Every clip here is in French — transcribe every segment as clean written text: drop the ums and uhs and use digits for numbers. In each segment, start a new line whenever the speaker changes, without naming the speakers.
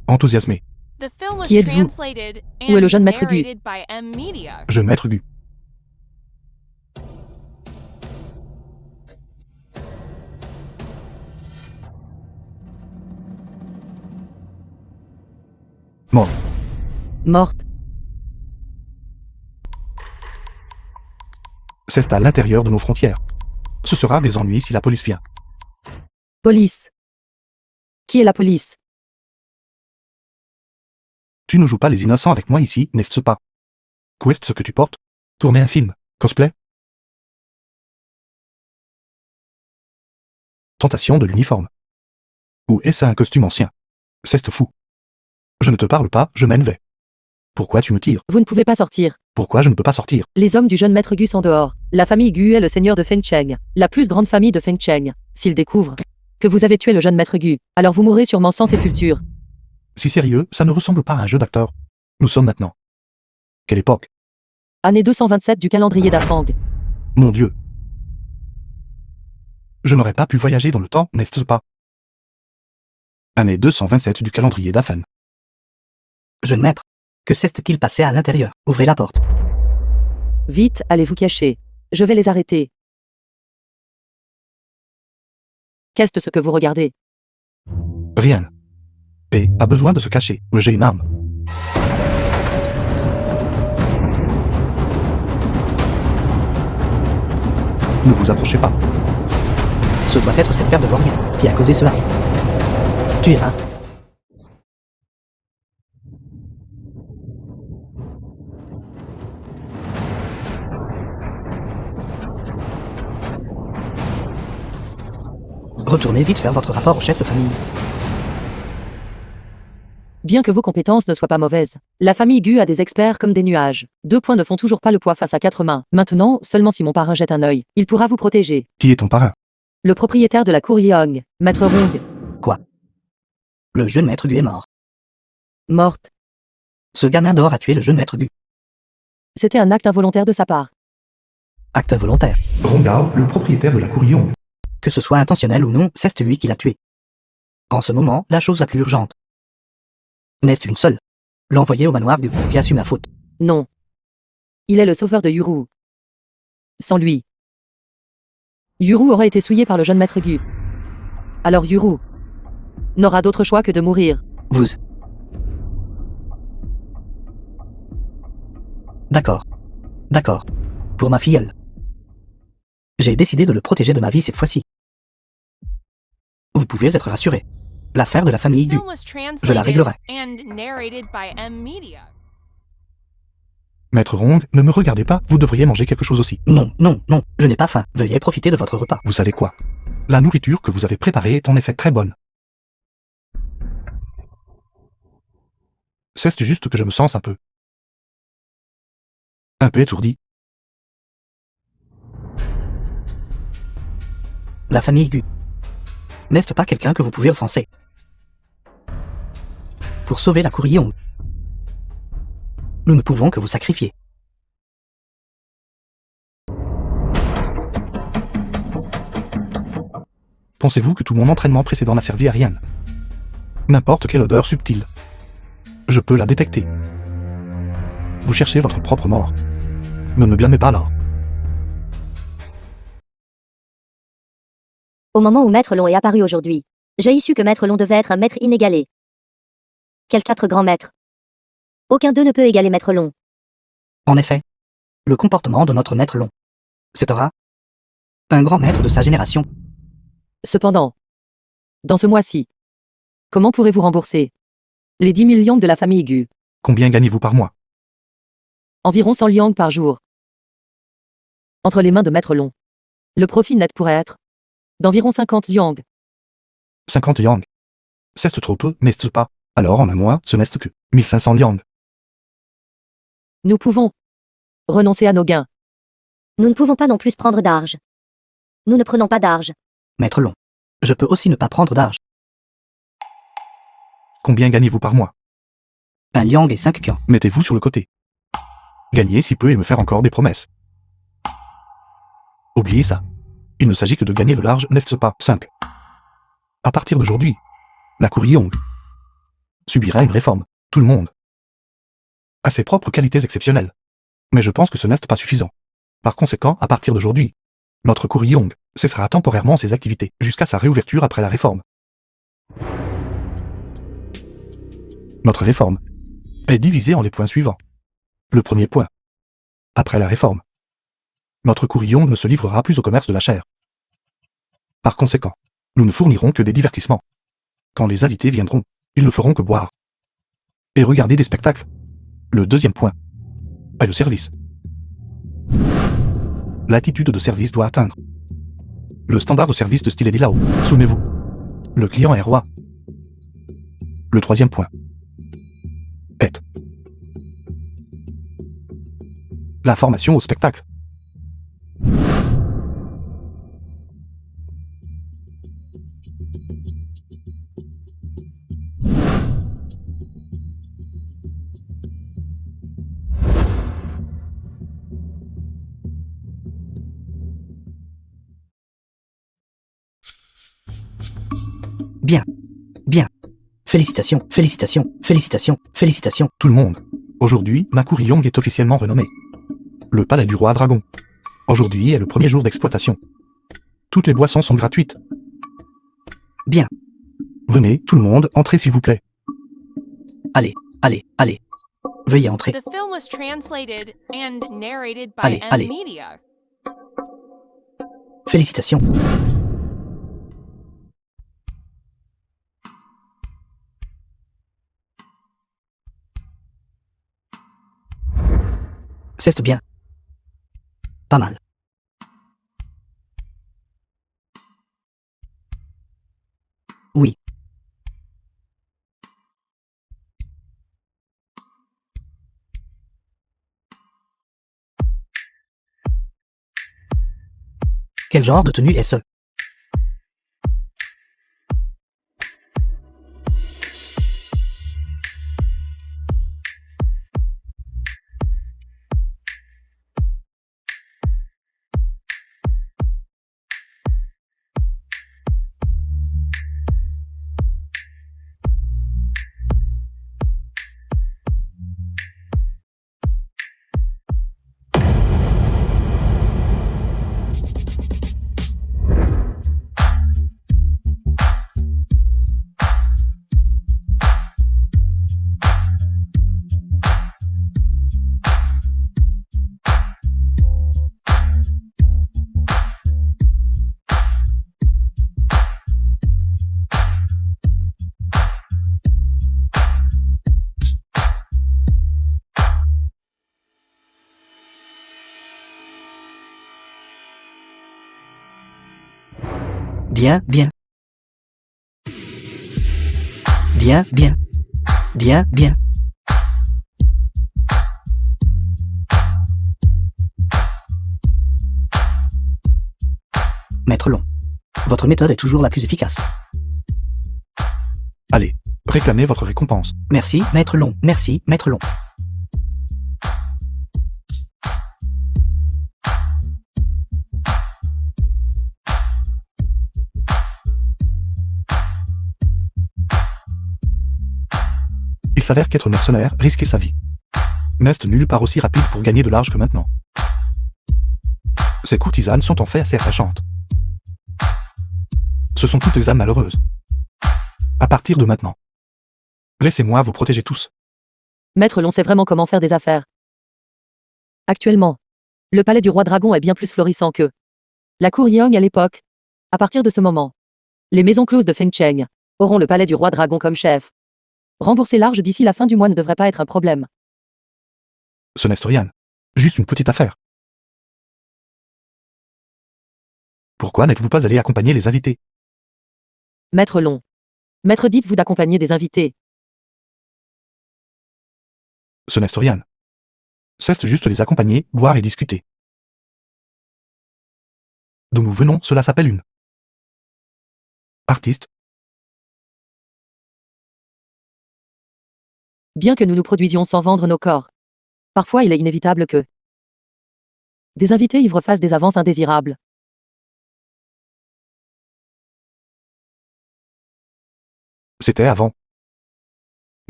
enthousiasmé.
Qui êtes-vous? Où est le jeune maître Gu?
Jeune maître Gu. Mort.
Morte.
C'est à l'intérieur de nos frontières. Ce sera des ennuis si la police vient.
Police. Qui est la police?
Tu ne joues pas les innocents avec moi ici, n'est-ce pas? Qu'est ce que tu portes? Tourner un film? Cosplay? Tentation de l'uniforme. Ou est-ce un costume ancien? C'est fou. Je ne te parle pas, je m'en vais. Pourquoi tu me tires?
Vous ne pouvez pas sortir.
Pourquoi je ne peux pas sortir?
Les hommes du jeune maître Gu sont dehors. La famille Gu est le seigneur de Fengcheng, la plus grande famille de Fengcheng. S'ils découvrent que vous avez tué le jeune maître Gu, alors vous mourrez sûrement sans sépulture.
Si sérieux, ça ne ressemble pas à un jeu d'acteur. Nous sommes maintenant. Quelle époque?
Année 227 du calendrier d'Afang.
Mon Dieu. Je n'aurais pas pu voyager dans le temps, n'est-ce pas? Année 227 du calendrier d'Afan.
Jeune maître, que s'est-il passé à l'intérieur? Ouvrez la porte.
Vite, allez vous cacher. Je vais les arrêter. Qu'est-ce que vous regardez?
Rien. Et a besoin de se cacher. J'ai une arme. Ne vous approchez pas.
Ce doit être cette paire de vauriens qui a causé cela. Tuez-la. Retournez vite faire votre rapport au chef de famille.
Bien que vos compétences ne soient pas mauvaises, la famille Gu a des experts comme des nuages. 2 points ne font toujours pas le poids face à 4 mains. Maintenant, seulement si mon parrain jette un œil, il pourra vous protéger.
Qui est ton parrain?
Le propriétaire de la cour Yeong, Maître Rong.
Quoi? Le jeune maître Gu est mort.
Morte.
Ce gamin dehors a tué le jeune maître Gu.
C'était un acte involontaire de sa part.
Acte volontaire.
Rongao, le propriétaire de la cour Yong.
Que ce soit intentionnel ou non, c'est lui qui l'a tué. En ce moment, la chose la plus urgente. N'est-ce une seule? L'envoyer au manoir Gu pour qu'il assume la faute.
Non. Il est le sauveur de Yuru. Sans lui, Yuru aurait été souillé par le jeune maître Gu. Alors Yuru n'aura d'autre choix que de mourir.
Vous. D'accord. D'accord. Pour ma filleule. J'ai décidé de le protéger de ma vie cette fois-ci. Vous pouvez être rassuré. L'affaire de la famille Gu, je la réglerai.
Maître Rong, ne me regardez pas, vous devriez manger quelque chose aussi.
Non, non, non, je n'ai pas faim. Veuillez profiter de votre repas.
Vous savez quoi? La nourriture que vous avez préparée est en effet très bonne. C'est juste que je me sens un peu étourdi.
La famille Gu. N'est-ce pas quelqu'un que vous pouvez offenser? Pour sauver la cour Yong, nous ne pouvons que vous sacrifier.
Pensez-vous que tout mon entraînement précédent n'a servi à rien? N'importe quelle odeur subtile, je peux la détecter. Vous cherchez votre propre mort. Ne me blâmez pas là.
Au moment où Maître Long est apparu aujourd'hui, j'ai su que Maître Long devait être un maître inégalé. Quels 4 grands maîtres? Aucun d'eux ne peut égaler Maître Long.
En effet, le comportement de notre maître Long sera un grand maître de sa génération.
Cependant, dans ce mois-ci, comment pourrez-vous rembourser les 10 000 liang de la famille Gu?
Combien gagnez-vous par mois?
Environ 100 liang par jour. Entre les mains de Maître Long, le profit net pourrait être d'environ 50 liang.
50 yang. C'est trop peu, n'est-ce pas? Alors en un mois, ce n'est que 1500 yang.
Nous pouvons renoncer à nos gains.
Nous ne pouvons pas non plus prendre d'argent. Nous ne prenons pas d'argent.
Maître Long, je peux aussi ne pas prendre d'argent.
Combien gagnez-vous par mois?
1 liang et 5 kian.
Mettez-vous sur le côté. Gagnez si peu et me faire encore des promesses. Oubliez ça. Il ne s'agit que de gagner le large, n'est-ce pas? 5. À partir d'aujourd'hui, la cour Yong subirait une réforme. Tout le monde a ses propres qualités exceptionnelles. Mais je pense que ce n'est pas suffisant. Par conséquent, à partir d'aujourd'hui, notre Kuryong cessera temporairement ses activités jusqu'à sa réouverture après la réforme. Notre réforme est divisée en les points suivants. Le premier point. Après la réforme, notre Kuryong ne se livrera plus au commerce de la chair. Par conséquent, nous ne fournirons que des divertissements. Quand les invités viendront, ils ne feront que boire et regarder des spectacles. Le deuxième point est le service. L'attitude de service doit atteindre le standard de service de style Edilao. Souvenez-vous, le client est roi. Le troisième point est la formation au spectacle.
Bien. Bien. Félicitations, félicitations, félicitations, félicitations.
Tout le monde. Aujourd'hui, ma Kuryong est officiellement renommée le palais du roi dragon. Aujourd'hui est le premier jour d'exploitation. Toutes les boissons sont gratuites.
Bien.
Venez, tout le monde, entrez s'il vous plaît.
Allez, allez, allez. Veuillez entrer.
The film was translated and narrated by
Allez,
M
allez.
Media.
Félicitations. C'est bien. Pas mal. Oui. Quel genre de tenue est-ce? Bien, bien. Bien, bien. Bien, bien. Maître Long. Votre méthode est toujours la plus efficace.
Allez, réclamez votre récompense.
Merci, Maître Long. Merci, Maître Long.
Il s'avère qu'être mercenaire risquait sa vie. N'est nulle part aussi rapide pour gagner de l'argent que maintenant. Ces courtisanes sont en fait assez attachantes. Ce sont toutes des âmes malheureuses. À partir de maintenant, laissez-moi vous protéger tous.
Maître Long sait vraiment comment faire des affaires. Actuellement, le palais du roi dragon est bien plus florissant que la Kuryong à l'époque. À partir de ce moment, les maisons closes de Fengcheng auront le palais du roi dragon comme chef. Rembourser l'argent d'ici la fin du mois ne devrait pas être un problème.
Ce n'est rien. Juste une petite affaire. Pourquoi n'êtes-vous pas allé accompagner les invités?
Maître Long. Maître dites-vous d'accompagner des invités.
Ce n'est rien. C'est juste les accompagner, boire et discuter. D'où nous venons, cela s'appelle une artiste.
Bien que nous nous produisions sans vendre nos corps, parfois il est inévitable que des invités ivres fassent des avances indésirables.
C'était avant.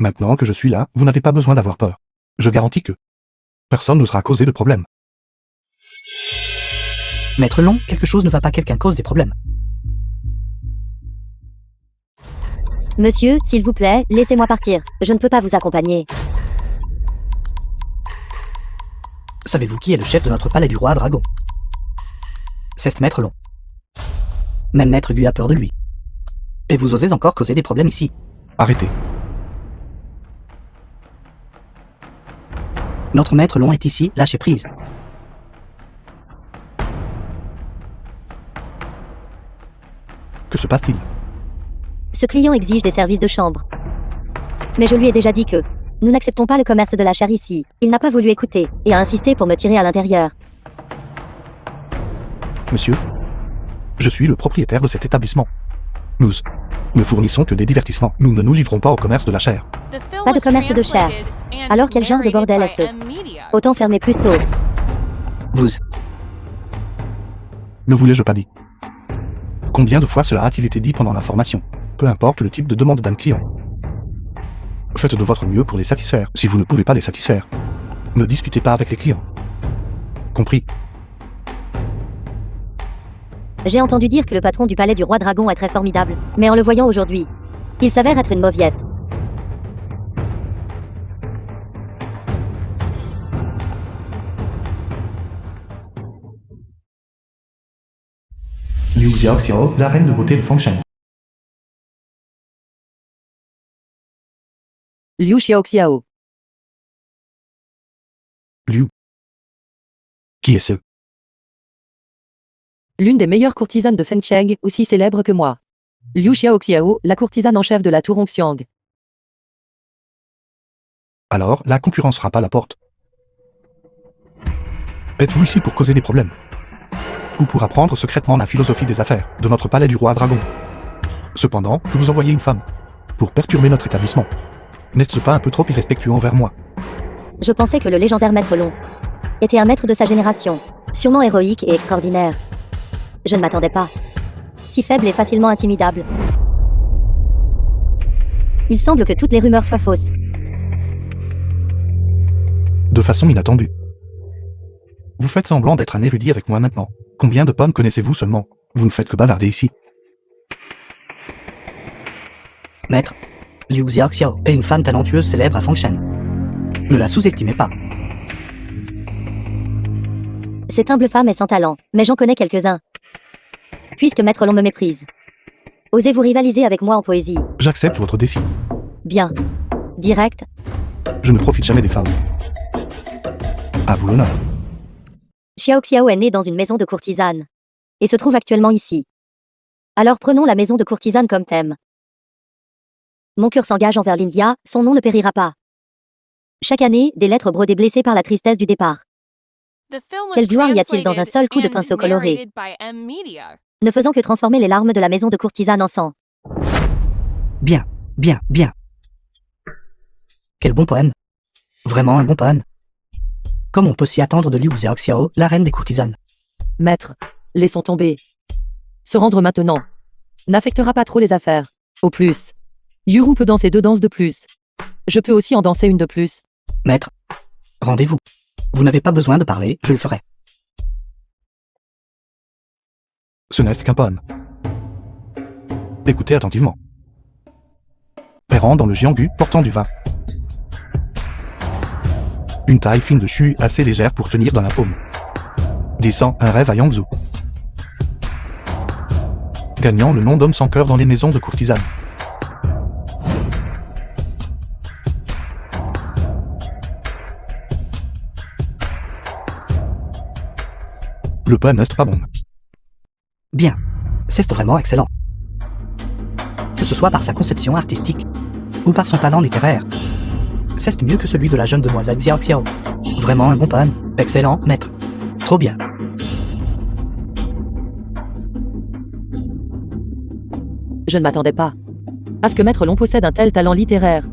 Maintenant que je suis là, vous n'avez pas besoin d'avoir peur. Je garantis que personne n'osera causer de problème.
Maître Long, quelque chose ne va pas, quelqu'un cause des problèmes.
Monsieur, s'il vous plaît, laissez-moi partir. Je ne peux pas vous accompagner.
Savez-vous qui est le chef de notre palais du roi dragon? C'est Maître Long. Même Maître Gu a peur de lui. Et vous osez encore causer des problèmes ici.
Arrêtez.
Notre Maître Long est ici, lâchez prise.
Que se passe-t-il?
Ce client exige des services de chambre. Mais je lui ai déjà dit que nous n'acceptons pas le commerce de la chair ici. Il n'a pas voulu écouter et a insisté pour me tirer à l'intérieur.
Monsieur, je suis le propriétaire de cet établissement. Nous ne fournissons que des divertissements. Nous ne nous livrons pas au commerce de la chair.
Pas de commerce de chair. Alors quel genre de bordel est-ce? Autant fermer plus tôt.
Vous...
Ne vous l'ai-je pas dit? Combien de fois cela a-t-il été dit pendant la formation? Peu importe le type de demande d'un client. Faites de votre mieux pour les satisfaire. Si vous ne pouvez pas les satisfaire, ne discutez pas avec les clients. Compris?
J'ai entendu dire que le patron du palais du roi dragon est très formidable, mais en le voyant aujourd'hui, il s'avère être une mauviette.
Liu Xiaoxiao, la reine de beauté de Fengshen.
Liu Xiaoxiao.
Liu. Qui est ce?
L'une des meilleures courtisanes de Fengcheng, aussi célèbre que moi. Liu Xiaoxiao, la courtisane en chef de la tour Hongxiang.
Alors, la concurrence frappe à la porte. Êtes-vous ici pour causer des problèmes? Ou pour apprendre secrètement la philosophie des affaires de notre palais du roi dragon? Cependant, que vous envoyez une femme pour perturber notre établissement, n'est-ce pas un peu trop irrespectueux envers moi?
Je pensais que le légendaire Maître Long était un maître de sa génération, sûrement héroïque et extraordinaire. Je ne m'attendais pas. Si faible et facilement intimidable. Il semble que toutes les rumeurs soient fausses.
De façon inattendue. Vous faites semblant d'être un érudit avec moi maintenant. Combien de pommes connaissez-vous seulement? Vous ne faites que bavarder ici.
Maître, Liu Xiaoxiao est une femme talentueuse célèbre à Fengshen. Ne la sous-estimez pas.
Cette humble femme est sans talent, mais j'en connais quelques-uns. Puisque Maître Long me méprise. Osez-vous rivaliser avec moi en poésie?
J'accepte votre défi.
Bien. Direct.
Je ne profite jamais des femmes. À vous l'honneur.
Xiaoxiao est né dans une maison de courtisane. Et se trouve actuellement ici. Alors prenons la maison de courtisane comme thème. Mon cœur s'engage envers l'India, son nom ne périra pas. Chaque année, des lettres brodées blessées par la tristesse du départ.
Quelle
gloire y a-t-il dans un seul coup de pinceau coloré, ne faisant que transformer les larmes de la maison de courtisane en sang?
Bien, bien, bien. Quel bon poème. Vraiment un bon poème. Comme on peut s'y attendre de Liu Xiaoxiao, la reine des courtisanes.
Maître, laissons tomber. Se rendre maintenant n'affectera pas trop les affaires. Au plus, Yuru peut danser 2 danses de plus. Je peux aussi en danser une de plus.
Maître, rendez-vous. Vous n'avez pas besoin de parler, je le ferai.
Ce n'est qu'un poème. Écoutez attentivement. Errant dans le Jianggu, portant du vin. Une taille fine de chu assez légère pour tenir dans la paume. Glissant un rêve à Yangzhou. Gagnant le nom d'homme sans cœur dans les maisons de courtisanes. Le poème n'est pas bon.
Bien, c'est vraiment excellent. Que ce soit par sa conception artistique ou par son talent littéraire, c'est mieux que celui de la jeune demoiselle Xiaoxiao. Vraiment un bon poème. Excellent, maître. Trop bien.
Je ne m'attendais pas à ce que Maître Long possède un tel talent littéraire.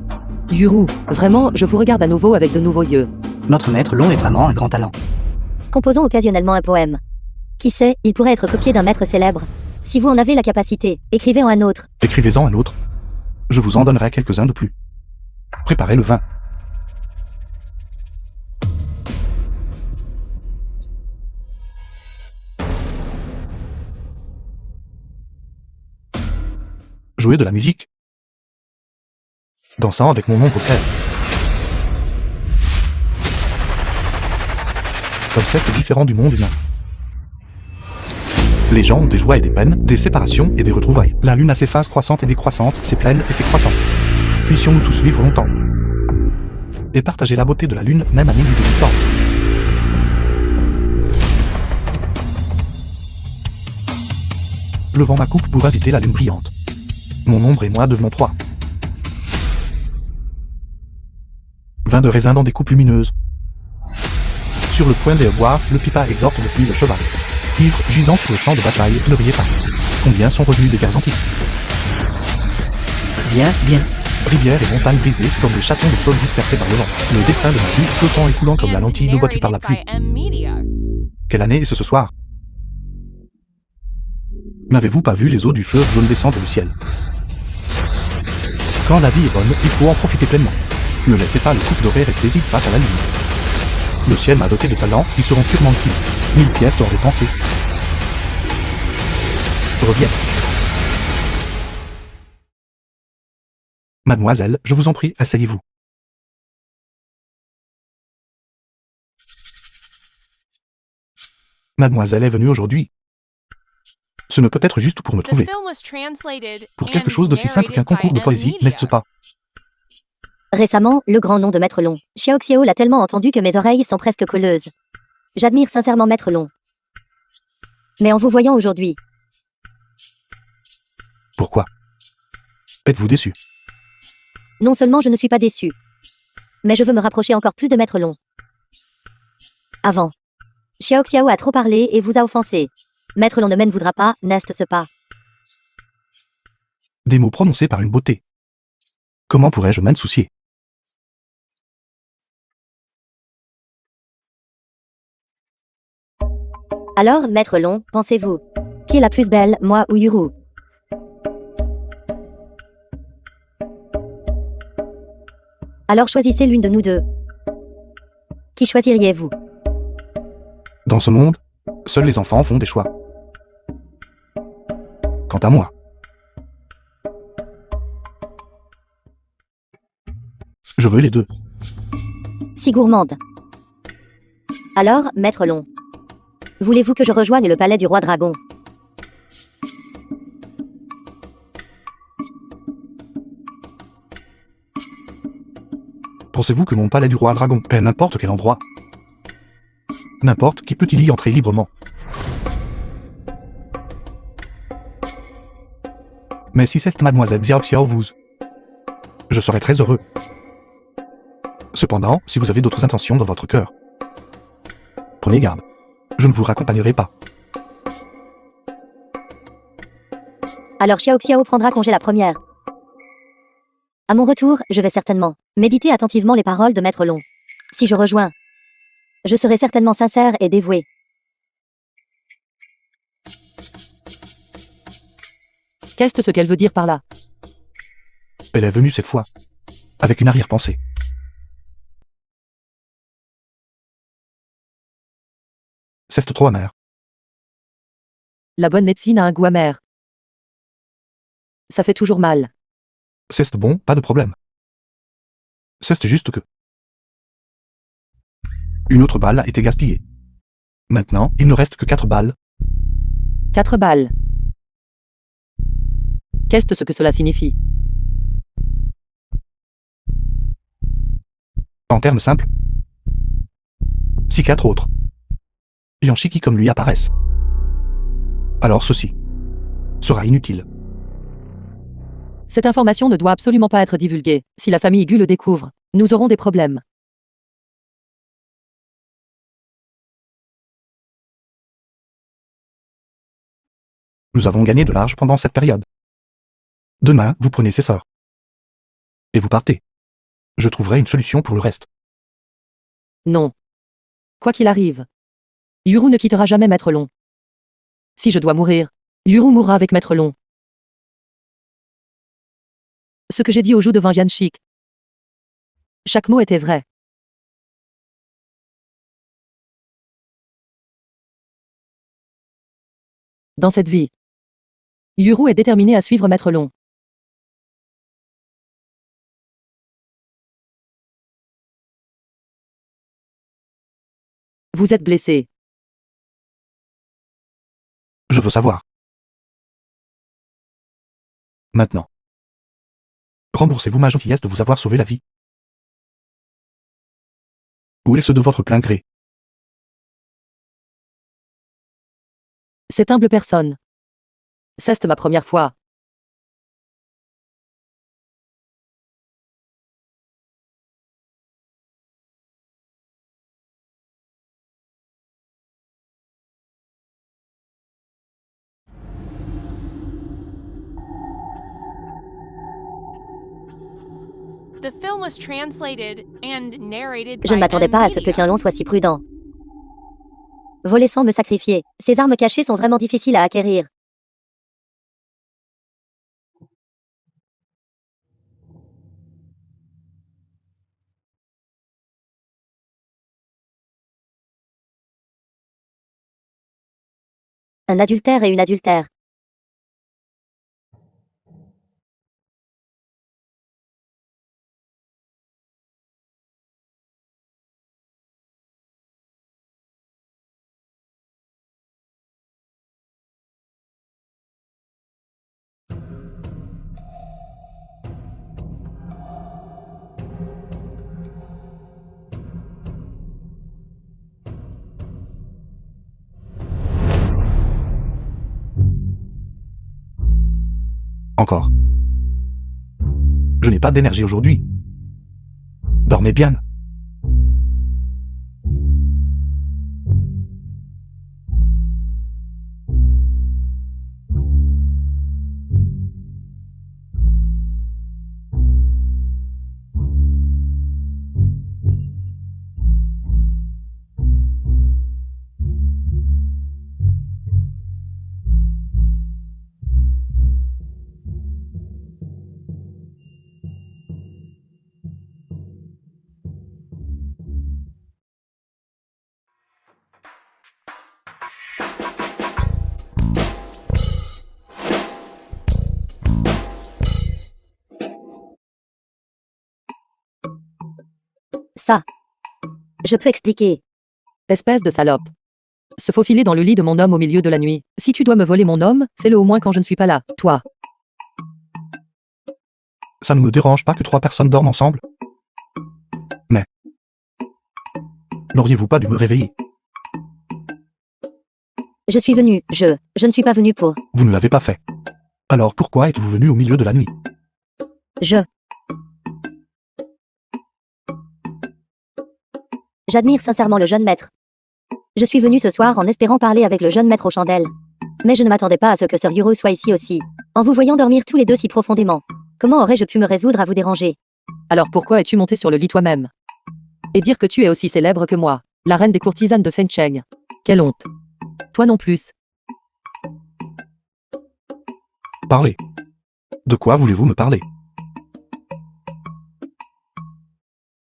Yuru, vraiment, je vous regarde à nouveau avec de nouveaux yeux.
Notre Maître Long est vraiment un grand talent.
Composons occasionnellement un poème. Qui sait, il pourrait être copié d'un maître célèbre. Si vous en avez la capacité, écrivez-en un autre.
Écrivez-en un autre. Je vous en donnerai quelques-uns de plus. Préparez le vin. Jouez de la musique. Dansant avec mon ombre claire. Comme c'est différent du monde humain. Les gens ont des joies et des peines, des séparations et des retrouvailles. La lune a ses phases croissantes et décroissantes, ses pleines et ses croissantes. Puissions-nous tous vivre longtemps. Et partager la beauté de la lune, même à 1000 lieues de distance. Levant ma coupe pour inviter la lune brillante. Mon ombre et moi devenons trois. Vin de raisin dans des coupes lumineuses. Sur le point de boire, le pipa exhorte depuis le cheval. Ivre, gisant sur le champ de bataille, ne riez pas. Combien sont revenus des guerres antiques?
Bien, bien.
Rivières et montagnes brisées comme des chatons de sol dispersés par le vent. Le destin de ma vie flottant et coulant comme la lentille d'eau battue par la pluie. Quelle année est-ce soir? N'avez-vous pas vu les eaux du fleuve jaune descendre du ciel? Quand la vie est bonne, il faut en profiter pleinement. Ne laissez pas le coupe doré rester vide face à la lune. Le ciel m'a doté de talents, ils seront sûrement utiles. 1000 pièces d'or dépensées. Reviens. Mademoiselle, je vous en prie, asseyez-vous. Mademoiselle est venue aujourd'hui. Ce ne peut être juste pour me trouver. Pour quelque chose d'aussi simple qu'un concours de poésie, n'est-ce pas?
Récemment, le grand nom de Maître Long. Xiao Xiao l'a tellement entendu que mes oreilles sont presque colleuses. J'admire sincèrement Maître Long. Mais en vous voyant aujourd'hui...
Pourquoi? Êtes-vous déçu?
Non seulement je ne suis pas déçu, mais je veux me rapprocher encore plus de Maître Long. Avant. Xiao Xiao a trop parlé et vous a offensé. Maître Long ne m'en voudra pas, n'est-ce pas?
Des mots prononcés par une beauté. Comment pourrais-je m'en soucier?
Alors, Maître Long, pensez-vous? Qui est la plus belle, moi ou Yuru? Alors choisissez l'une de nous deux. Qui choisiriez-vous?
Dans ce monde, seuls les enfants font des choix. Quant à moi, je veux les deux.
Si gourmande. Alors, Maître Long, voulez-vous que je rejoigne le palais du roi dragon?
Pensez-vous que mon palais du roi dragon est n'importe quel endroit? N'importe qui peut-il y entrer librement? Mais si c'est mademoiselle Xiao Xiao vous, je serais très heureux. Cependant, si vous avez d'autres intentions dans votre cœur, prenez garde. Je ne vous raccompagnerai pas.
Alors Xiao Xiao prendra congé la première. À mon retour, je vais certainement méditer attentivement les paroles de Maître Long. Si je rejoins, je serai certainement sincère et dévoué.
Qu'est-ce ce qu'elle veut dire par là?
Elle est venue cette fois, avec une arrière-pensée. C'est trop amer.
La bonne médecine a un goût amer. Ça fait toujours mal.
C'est bon, pas de problème. C'est juste que... Une autre balle a été gaspillée. Maintenant, il ne reste que 4 balles.
4 balles. Qu'est-ce ce que cela signifie?
En termes simples, si 4 autres Yanshiki comme lui apparaissent, alors ceci sera inutile.
Cette information ne doit absolument pas être divulguée. Si la famille Gu le découvre, nous aurons des problèmes.
Nous avons gagné de l'argent pendant cette période. Demain, vous prenez ces sorts. Et vous partez. Je trouverai une solution pour le reste.
Non. Quoi qu'il arrive, Yuru ne quittera jamais Maître Long. Si je dois mourir, Yuru mourra avec Maître Long. Ce que j'ai dit au jour devant Yanshik, Chaque mot était vrai. Dans cette vie, Yuru est déterminé à suivre Maître Long. Vous êtes blessé.
Je veux savoir. Maintenant. Remboursez-vous ma gentillesse de vous avoir sauvé la vie. Ou est-ce de votre plein gré?
Cette humble personne. C'est ma première fois.
The film was translated and narrated
Je ne
by
m'attendais pas à ce que
Media.
Quinlon soit si prudent. Voler sans me sacrifier. Ces armes cachées sont vraiment difficiles à acquérir. Un adultère et une adultère.
Encore. Je n'ai pas d'énergie aujourd'hui. Dormez bien.
Ça. Je peux expliquer.
Espèce de salope. Se faufiler dans le lit de mon homme au milieu de la nuit. Si tu dois me voler mon homme, fais-le au moins quand je ne suis pas là. Toi.
Ça ne me dérange pas que 3 personnes dorment ensemble. Mais... n'auriez-vous pas dû me réveiller?
Je suis venu. Je ne suis pas venu pour.
Vous ne l'avez pas fait. Alors pourquoi êtes-vous venu au milieu de la nuit?
J'admire sincèrement le jeune maître. Je suis venu ce soir en espérant parler avec le jeune maître aux chandelles. Mais je ne m'attendais pas à ce que Sir Yuru soit ici aussi. En vous voyant dormir tous les deux si profondément. Comment aurais-je pu me résoudre à vous déranger?
Alors pourquoi es-tu monté sur le lit toi-même? Et dire que tu es aussi célèbre que moi, la reine des courtisanes de Fencheng. Quelle honte. Toi non plus.
Parlez. De quoi voulez-vous me parler?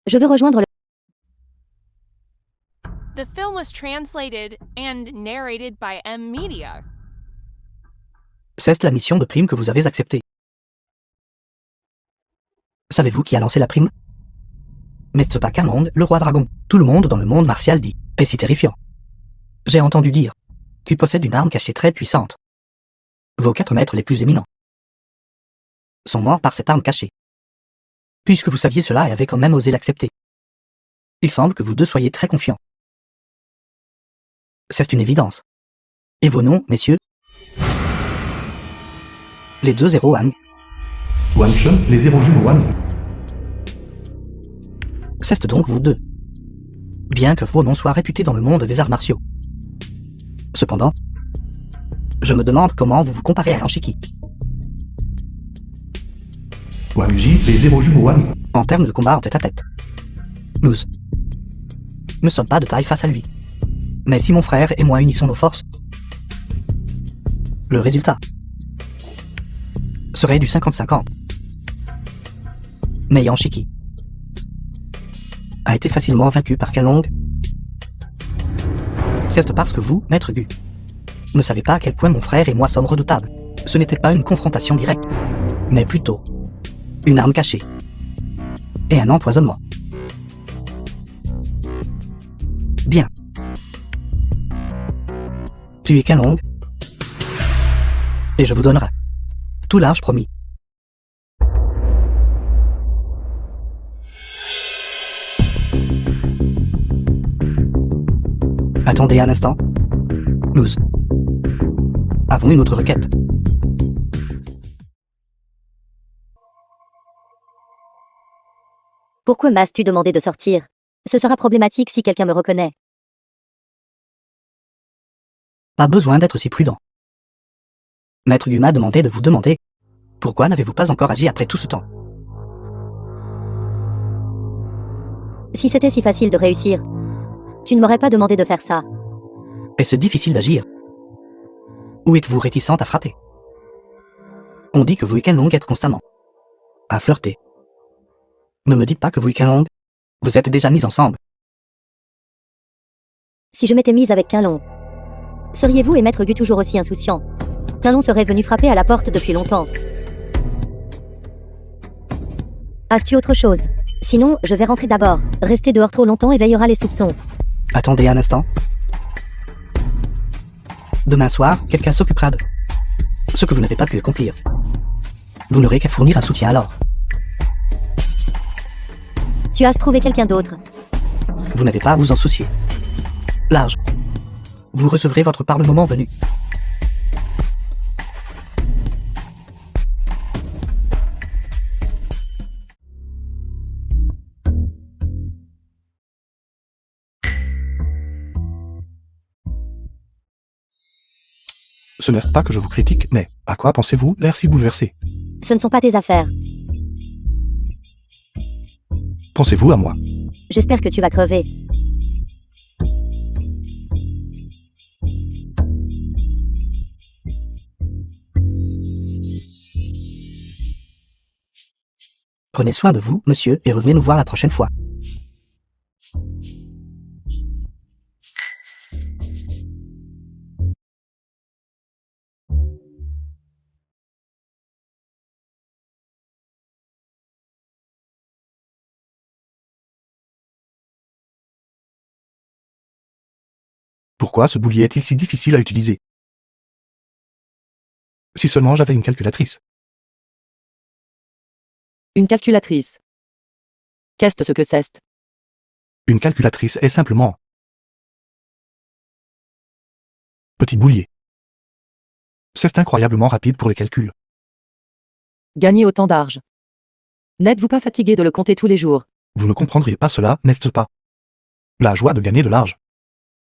Je veux rejoindre le...
The film was translated and narrated by Media.
C'est la mission de prime que vous avez acceptée. Savez-vous qui a lancé la prime? N'est-ce pas Kamond, le roi dragon? Tout le monde dans le monde martial dit, et si terrifiant. J'ai entendu dire qu'il possède une arme cachée très puissante. Vos 4 maîtres les plus éminents sont morts par cette arme cachée. Puisque vous saviez cela et avez quand même osé l'accepter. Il semble que vous deux soyez très confiants. C'est une évidence. Et vos noms, messieurs? Les 2 zéros Wan.
Wan Chun, les 0 jumeaux Wan.
C'est donc vous deux. Bien que vos noms soient réputés dans le monde des arts martiaux. Cependant, je me demande comment vous vous comparez à Yanshiki.
Wan Uji, les 0 jumeaux Wan.
En termes de combat en tête-à-tête. Nous ne sommes pas de taille face à lui. Mais si mon frère et moi unissons nos forces, le résultat serait du 50-50. Mais Yanshiki a été facilement vaincu par Qianlong. C'est parce que vous, Maître Gu, ne savez pas à quel point mon frère et moi sommes redoutables. Ce n'était pas une confrontation directe, mais plutôt une arme cachée et un empoisonnement. Bien. Tuez Qianlong et je vous donnerai tout l'argent promis. Attendez un instant. Nous avons une autre requête.
Pourquoi m'as-tu demandé de sortir? Ce sera problématique si quelqu'un me reconnaît.
Pas besoin d'être si prudent. Maître Gu m'a demandé de vous demander pourquoi n'avez-vous pas encore agi après tout ce temps?
Si c'était si facile de réussir, tu ne m'aurais pas demandé de faire ça.
Est-ce difficile d'agir? Ou êtes-vous réticente à frapper? On dit que vous et Qianlong êtes constamment à flirter. Ne me dites pas que vous et Qianlong, vous êtes déjà mis ensemble.
Si je m'étais mise avec Qianlong, seriez-vous et Maître Gu toujours aussi insouciants? Qianlong serait venu frapper à la porte depuis longtemps. As-tu autre chose? Sinon, je vais rentrer d'abord. Rester dehors trop longtemps éveillera les soupçons.
Attendez un instant. Demain soir, quelqu'un s'occupera de ce que vous n'avez pas pu accomplir. Vous n'aurez qu'à fournir un soutien alors.
Tu as trouvé quelqu'un d'autre.
Vous n'avez pas à vous en soucier. Large. Vous recevrez votre part le moment venu.
Ce n'est pas que je vous critique, mais à quoi pensez-vous, l'air si bouleversé?
Ce ne sont pas tes affaires.
Pensez-vous à moi?
J'espère que tu vas crever.
Prenez soin de vous, monsieur, et revenez nous voir la prochaine fois.
Pourquoi ce boulier est-il si difficile à utiliser? Si seulement j'avais une calculatrice.
Une calculatrice. Qu'est-ce ce que c'est?
Une calculatrice est simplement petit boulier. C'est incroyablement rapide pour les calculs.
Gagner autant d'argent. N'êtes-vous pas fatigué de le compter tous les jours?
Vous ne comprendriez pas cela, n'est-ce pas? La joie de gagner de l'argent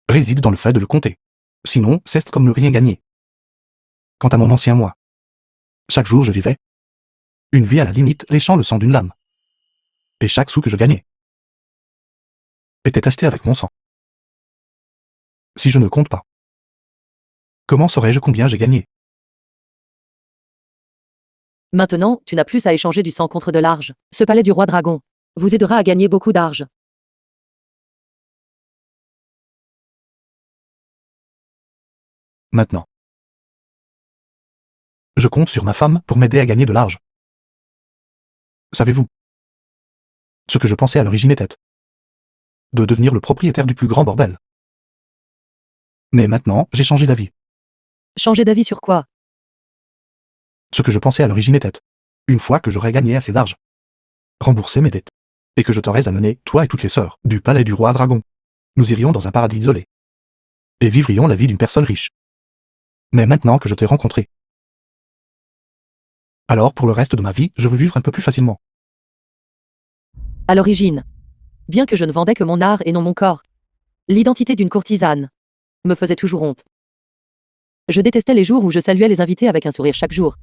réside dans le fait de le compter. Sinon, c'est comme ne rien gagner. Quant à mon ancien moi, chaque jour je vivais une vie à la limite léchant le sang d'une lame. Et chaque sou que je gagnais était acheté avec mon sang. Si je ne compte pas, comment saurais-je combien j'ai gagné?
Maintenant, tu n'as plus à échanger du sang contre de l'argent. Ce palais du roi dragon vous aidera à gagner beaucoup d'argent.
Maintenant, je compte sur ma femme pour m'aider à gagner de l'argent. Savez-vous ce que je pensais à l'origine était de devenir le propriétaire du plus grand bordel. Mais maintenant, j'ai changé d'avis.
Changer d'avis sur quoi?
Ce que je pensais à l'origine était, une fois que j'aurais gagné assez d'argent, rembourser mes dettes, et que je t'aurais amené, toi et toutes les sœurs, du palais du roi dragon. Nous irions dans un paradis isolé. Et vivrions la vie d'une personne riche. Mais maintenant que je t'ai rencontré, alors pour le reste de ma vie, je veux vivre un peu plus facilement.
À l'origine, bien que je ne vendais que mon art et non mon corps, l'identité d'une courtisane me faisait toujours honte. Je détestais les jours où je saluais les invités avec un sourire chaque jour.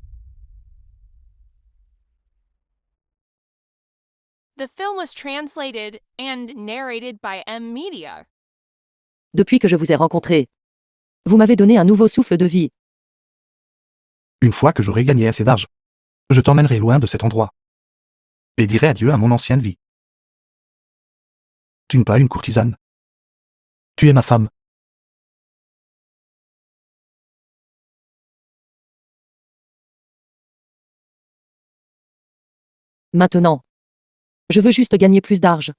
The film was translated and narrated by M Media.
Depuis que je vous ai rencontré, vous m'avez donné un nouveau souffle de vie.
Une fois que j'aurai gagné assez d'argent, je t'emmènerai loin de cet endroit. Et dirai adieu à mon ancienne vie. Tu n'es pas une courtisane. Tu es ma femme.
Maintenant. Je veux juste gagner plus d'argent.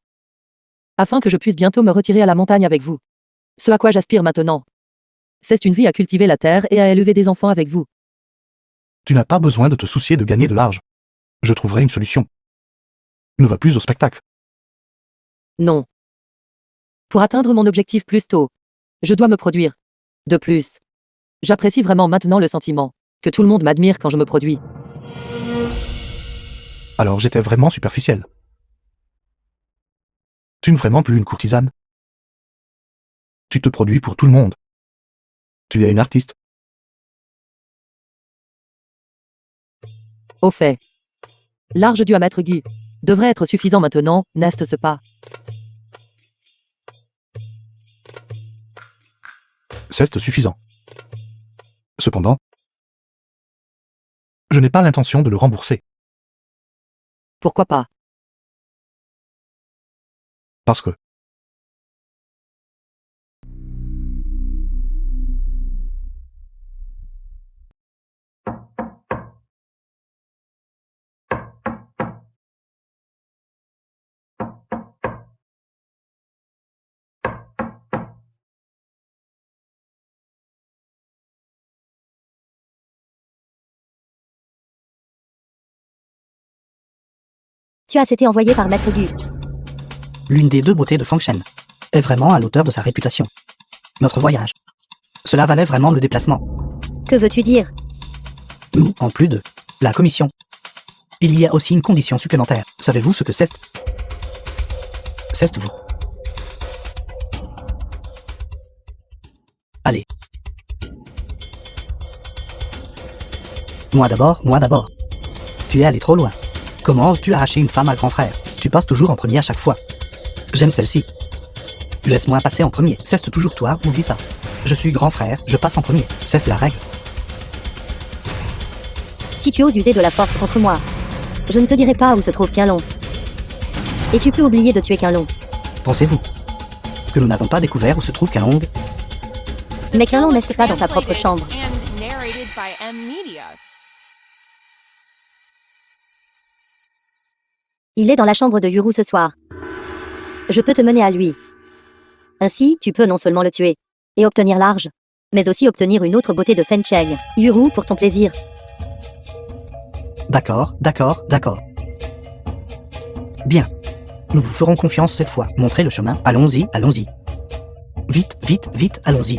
Afin que je puisse bientôt me retirer à la montagne avec vous. Ce à quoi j'aspire maintenant. C'est une vie à cultiver la terre et à élever des enfants avec vous.
Tu n'as pas besoin de te soucier de gagner de l'argent. Je trouverai une solution. Ne va plus au spectacle.
Non. Pour atteindre mon objectif plus tôt, je dois me produire. De plus, j'apprécie vraiment maintenant le sentiment que tout le monde m'admire quand je me produis.
Alors j'étais vraiment superficiel. Tu n'es vraiment plus une courtisane. Tu te produis pour tout le monde. Tu es une artiste.
Au fait, l'argent dû à Maître Gu devrait être suffisant maintenant, n'est-ce pas?
C'est suffisant. Cependant, je n'ai pas l'intention de le rembourser,
Pourquoi pas?
parce que
Tu as été envoyé par Maître Gu.
L'une des deux beautés de Feng Shen est vraiment à l'auteur de sa réputation. Notre voyage. Cela valait vraiment le déplacement.
Que veux-tu dire?
Nous, en plus de la commission. Il y a aussi une condition supplémentaire. Savez-vous ce que c'est? C'est vous. Allez. Moi d'abord. Tu es allé trop loin. Comment oses-tu arracher une femme à grand frère? Tu passes toujours en premier à chaque fois. J'aime celle-ci. Laisse-moi passer en premier. C'est toujours toi, oublie ça. Je suis grand frère, je passe en premier. C'est la règle.
Si tu oses user de la force contre moi, je ne te dirai pas où se trouve Quinlong. Et tu peux oublier de tuer Quinlong.
Pensez-vous que nous n'avons pas découvert où se trouve Quinlong?
Mais Quinlong n'est pas dans sa propre chambre.
And narrated by M Media.
Il est dans la chambre de Yuru ce soir. Je peux te mener à lui. Ainsi, tu peux non seulement le tuer et obtenir l'argent, mais aussi obtenir une autre beauté de Fencheng. Yuru, pour ton plaisir.
D'accord. Bien. Nous vous ferons confiance cette fois. Montrez le chemin. Allons-y. Vite, allons-y.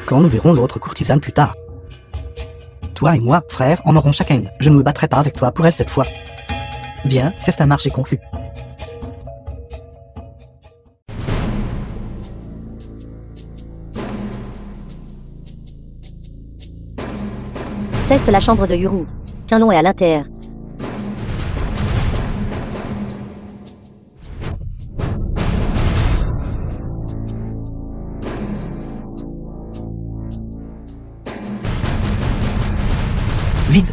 Quand nous verrons l'autre courtisane plus tard. Toi et moi, frère, en aurons chacun une. Je ne me battrai pas avec toi pour elle cette fois. Bien, c'est un marché conclu.
C'est la chambre de Yuru. Quinlong est à l'intérieur.
Vide.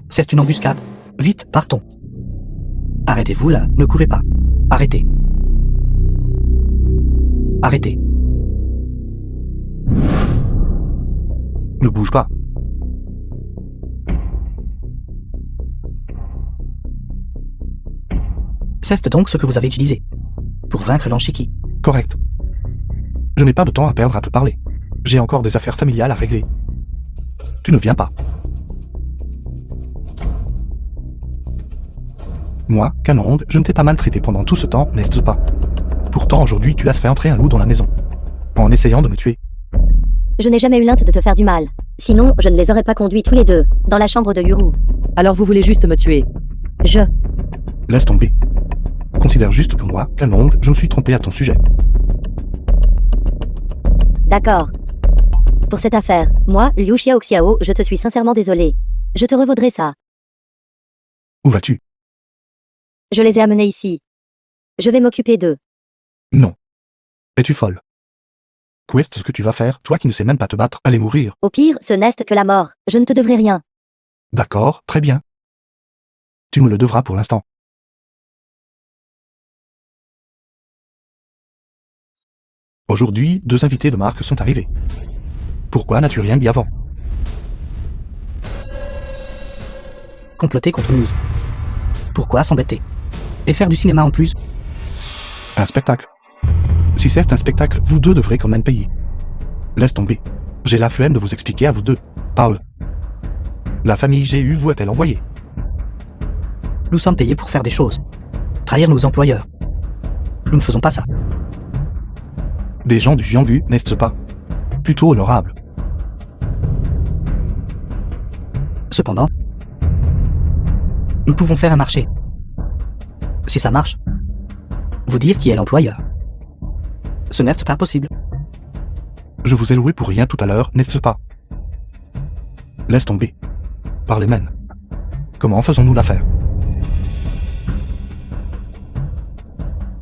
C'est une embuscade. Vite, partons. Arrêtez-vous là, ne courez pas. Arrêtez.
ne bouge pas.
C'est donc ce que vous avez utilisé pour vaincre l'Anshiki.
Correct. Je n'ai pas de temps à perdre à te parler. J'ai encore des affaires familiales à régler. Tu ne viens pas. Moi, Quinlong, je ne t'ai pas maltraité pendant tout ce temps, n'est-ce pas? Pourtant, aujourd'hui, tu as fait entrer un loup dans la maison. En essayant de me tuer.
Je n'ai jamais eu l'inte de te faire du mal. Sinon, je ne les aurais pas conduits tous les deux, dans la chambre de Yuru.
Alors vous voulez juste me tuer?
Laisse tomber. Considère juste que moi, Quinlong, je me suis trompé à ton sujet.
D'accord. Pour cette affaire, moi, Liu Xiaoxiao, je te suis sincèrement désolé. Je te revaudrai ça.
Où vas-tu?
Je les ai amenés ici. Je vais m'occuper d'eux.
Non. Es-tu folle? Qu'est-ce que tu vas faire, toi qui ne sais même pas te battre, aller mourir?
Au pire, ce n'est que la mort. Je ne te devrai rien.
D'accord, très bien. Tu me le devras pour l'instant. Aujourd'hui, 2 invités de marque sont arrivés. Pourquoi n'as-tu rien dit avant?
Comploter contre nous. Pourquoi s'embêter? Et faire du cinéma en plus?
Un spectacle. Si c'est un spectacle, vous deux devrez quand même payer. Laisse tomber. J'ai la flemme de vous expliquer à vous deux. Parle. La famille GU vous a-t-elle envoyé?
Nous sommes payés pour faire des choses. Trahir nos employeurs. Nous ne faisons pas ça.
Des gens du Jianghu, n'est-ce pas? Plutôt honorables.
Cependant, nous pouvons faire un marché. Si ça marche, vous dire qui est l'employeur. Ce n'est pas possible.
Je vous ai loué pour rien tout à l'heure, n'est-ce pas? Laisse tomber. Parlez même. Comment faisons-nous l'affaire?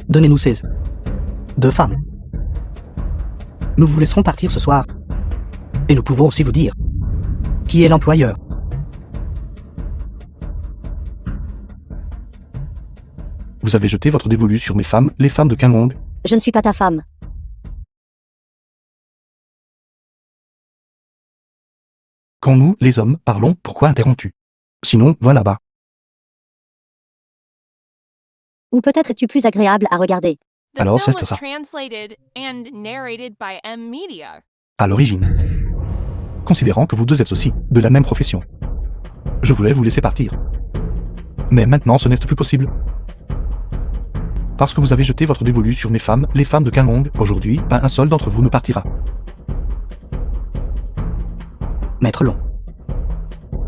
Donnez-nous 16. 2 femmes. Nous vous laisserons partir ce soir. Et nous pouvons aussi vous dire qui est l'employeur.
Vous avez jeté votre dévolu sur mes femmes, les femmes de Kanlong.
Je ne suis pas ta femme.
Quand nous, les hommes, parlons, pourquoi interromps-tu? Sinon, va là-bas.
Ou peut-être es-tu plus agréable à regarder.
The
Alors,
film
c'est
was
ça.
translated and narrated by M Media.
À l'origine. Considérant que vous deux êtes aussi de la même profession. Je voulais vous laisser partir. Mais maintenant, ce n'est plus possible. Parce que vous avez jeté votre dévolu sur mes femmes, les femmes de Kanlong, aujourd'hui, pas un seul d'entre vous ne partira.
Maître Long.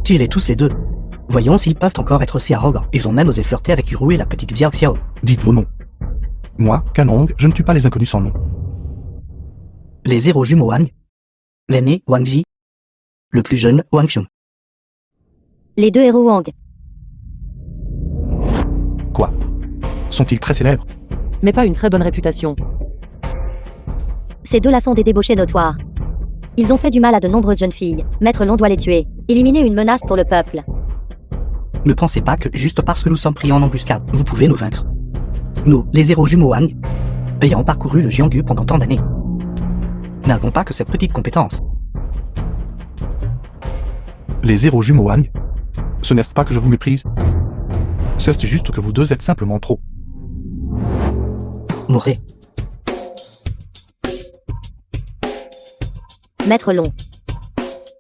Tuez-les tous les deux. Voyons s'ils peuvent encore être si arrogants. Ils ont même osé flirter avec Yuru et la petite Xiao Xiao.
Dites vos noms. Moi, Kanlong, je ne tue pas les inconnus sans nom.
Les 0 jumeaux Wang. L'aîné Wang Ji. Le plus jeune Wang Xiong.
Les 2 héros Wang.
Quoi? Sont-ils très célèbres?
Mais pas une très bonne réputation.
Ces 2-là sont des débauchés notoires. Ils ont fait du mal à de nombreuses jeunes filles. Maître Long doit les tuer. Éliminer une menace pour le peuple.
Ne pensez pas que juste parce que nous sommes pris en embuscade, vous pouvez nous vaincre. Nous, les 0 jumeaux Wang, ayant parcouru le Jianghu pendant tant d'années, n'avons pas que cette petite compétence.
Les 0 jumeaux Wang? Ce n'est pas que je vous méprise. C'est juste que vous deux êtes simplement trop.
Mourrez.
Maître Long.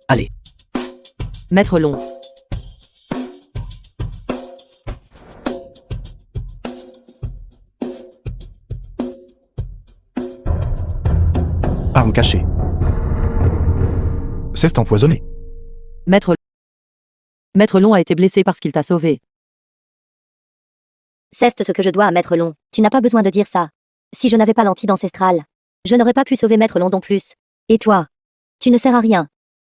Allez.
Maître Long.
Arme cachée. C'est empoisonné.
Maître Long a été blessé parce qu'il t'a sauvé.
C'est ce que je dois à Maître Long. Tu n'as pas besoin de dire ça. Si je n'avais pas l'antide ancestral, je n'aurais pas pu sauver Maître Long non plus. Et toi? Tu ne sers à rien.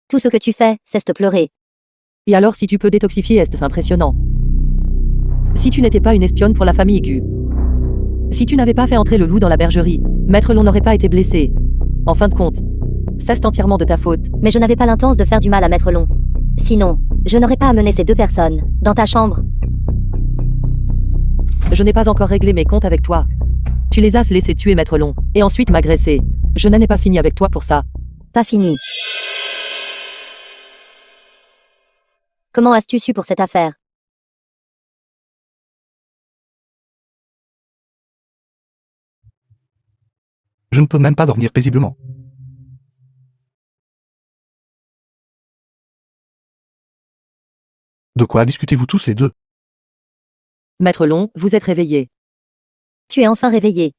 Tout ce que tu fais, c'est te pleurer.
Et alors si tu peux détoxifier, c'est impressionnant. Si tu n'étais pas une espionne pour la famille Gu. Si tu n'avais pas fait entrer le loup dans la bergerie, Maître Long n'aurait pas été blessé. En fin de compte, c'est entièrement de ta faute.
Mais je n'avais pas l'intention de faire du mal à Maître Long. Sinon, je n'aurais pas amené ces 2 personnes dans ta chambre.
Je n'ai pas encore réglé mes comptes avec toi. Tu les as laissés tuer Maître Long, et ensuite m'agresser. Je n'en ai pas fini avec toi pour ça.
Pas fini. Comment as-tu su pour cette affaire?
Je ne peux même pas dormir paisiblement. De quoi discutez-vous tous les deux?
Maître Long, vous êtes réveillé.
Tu es enfin réveillé.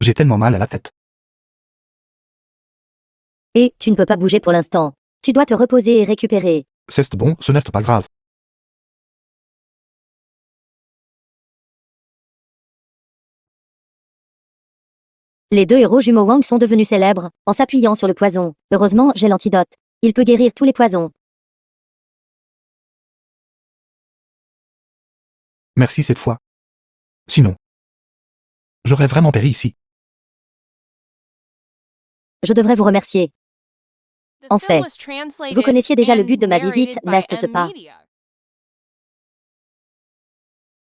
J'ai tellement mal à la tête.
Et tu ne peux pas bouger pour l'instant. Tu dois te reposer et récupérer.
C'est bon, ce n'est pas grave.
Les 2 héros jumeaux Wang sont devenus célèbres en s'appuyant sur le poison. Heureusement, j'ai l'antidote. Il peut guérir tous les poisons.
Merci cette fois. Sinon, J'aurais vraiment péri ici.
Je devrais vous remercier.
The
En
film
fait,
was translated
vous connaissiez déjà le
and
but de ma visite,
narrated by
n'est-ce pas?
M-Media.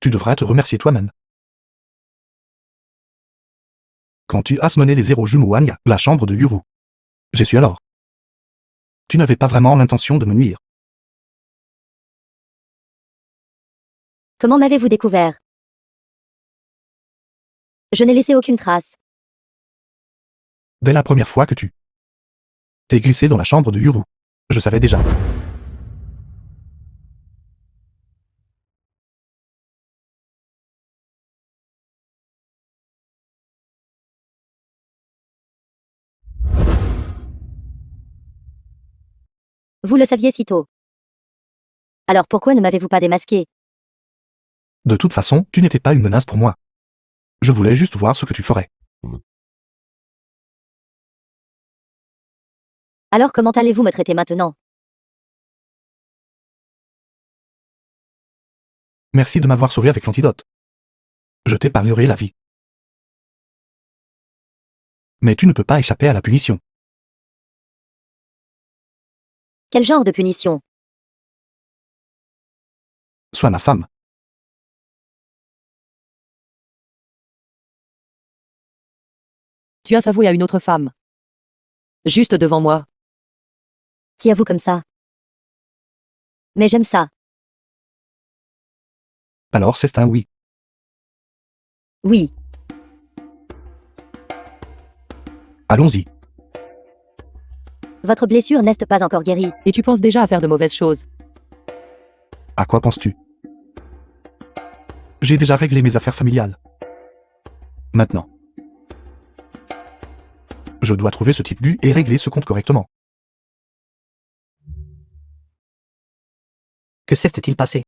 Tu devrais te remercier toi-même. Quand tu as mené les zéros jumeaux Anya, la chambre de Yuru. J'ai su alors. Tu n'avais pas vraiment l'intention de me nuire.
Comment m'avez-vous découvert? Je n'ai laissé aucune trace.
Dès la première fois que tu t'es glissé dans la chambre de Yuru. Je savais déjà.
Vous le saviez si tôt. Alors pourquoi ne m'avez-vous pas démasqué?
De toute façon, tu n'étais pas une menace pour moi. Je voulais juste voir ce que tu ferais.
Alors comment allez-vous me traiter maintenant?
Merci de m'avoir sauvé avec l'antidote. Je t'épargnerai la vie. Mais tu ne peux pas échapper à la punition.
Quel genre de punition?
Sois ma femme.
Tu as avoué à une autre femme. Juste devant moi.
Qui avoue comme ça? Mais j'aime ça.
Alors c'est un oui.
Oui.
Allons-y.
Votre blessure n'est pas encore guérie.
Et tu penses déjà à faire de mauvaises choses.
À quoi penses-tu? J'ai déjà réglé mes affaires familiales. Maintenant. Je dois trouver ce type du et régler ce compte correctement.
Que s'est-il passé?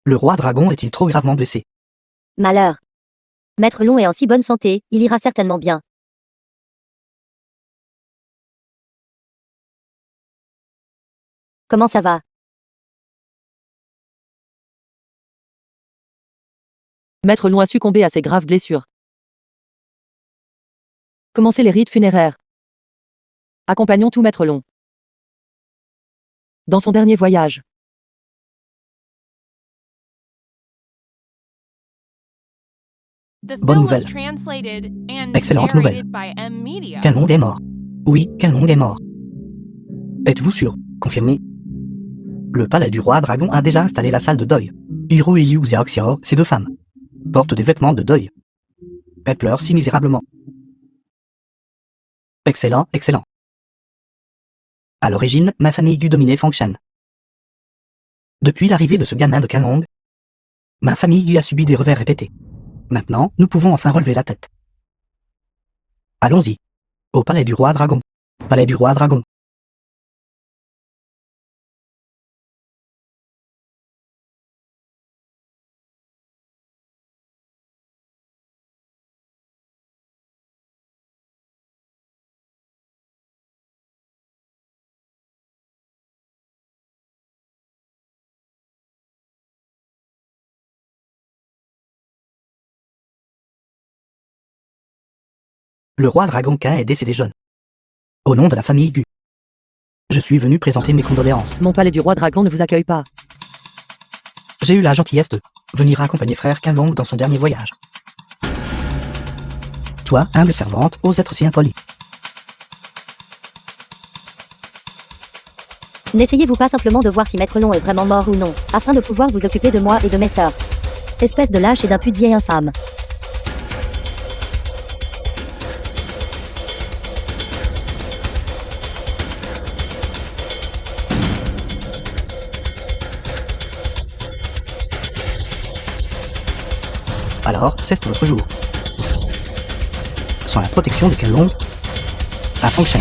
Le roi dragon est-il trop gravement blessé?
Malheur. Maître Long est en si bonne santé, il ira certainement bien. Comment ça va?
Maître Long a succombé à ses graves blessures. Commencez les rites funéraires. Accompagnons tout Maître Long. Dans son dernier voyage.
The
Bonne
film was
nouvelle.
translated and
Excellente nouvelle.
narrated by M-Media.
Kenlong est mort. Oui, Kenlong est mort. Êtes-vous sûr? Confirmé. Le palais du roi dragon a déjà installé la salle de deuil. Yuru et Yu Xiaoxiao, ces deux femmes, portent des vêtements de deuil. Elles pleurent si misérablement. Excellent, excellent. À l'origine, ma famille dut dominer Fangshan. Depuis l'arrivée de ce gamin de Kenlong, ma famille Gu a subi des revers répétés. Maintenant, nous pouvons enfin relever la tête. Allons-y. Au palais du roi dragon. Palais du roi dragon. Le roi dragon Kain est décédé jeune. Au nom de la famille Gu, je suis venu présenter mes condoléances.
Mon palais du roi dragon ne vous accueille pas.
J'ai eu la gentillesse de venir accompagner frère Kenlong dans son dernier voyage. Toi, humble servante, ose être si impolie.
N'essayez-vous pas simplement de voir si Maître Long est vraiment mort ou non, afin de pouvoir vous occuper de moi et de mes sœurs. Espèce de lâche et d'impute vieille infâme.
Alors, c'est votre jour. Sans la protection de Kenlong, à Fangshan,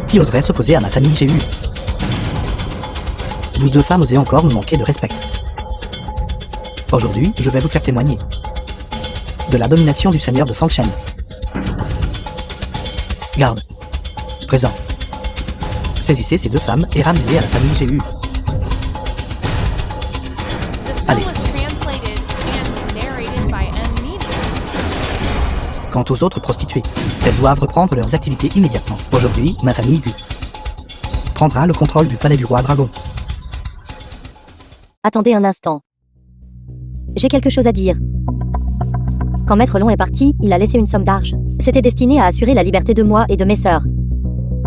qui oserait s'opposer à ma famille J'ai eu? Vous deux femmes osez encore me manquer de respect. Aujourd'hui, je vais vous faire témoigner de la domination du seigneur de Fangshan. Garde. Présent. Saisissez ces deux femmes et ramenez-les à la famille J'ai eu.
The film
Allez.
was translated and narrated by M-Media.
Quant aux autres prostituées, elles doivent reprendre leurs activités immédiatement. Aujourd'hui, ma famille Gu prendra le contrôle du palais du roi dragon.
Attendez un instant. J'ai quelque chose à dire. Quand Maître Long est parti, il a laissé une somme d'argent. C'était destiné à assurer la liberté de moi et de mes sœurs.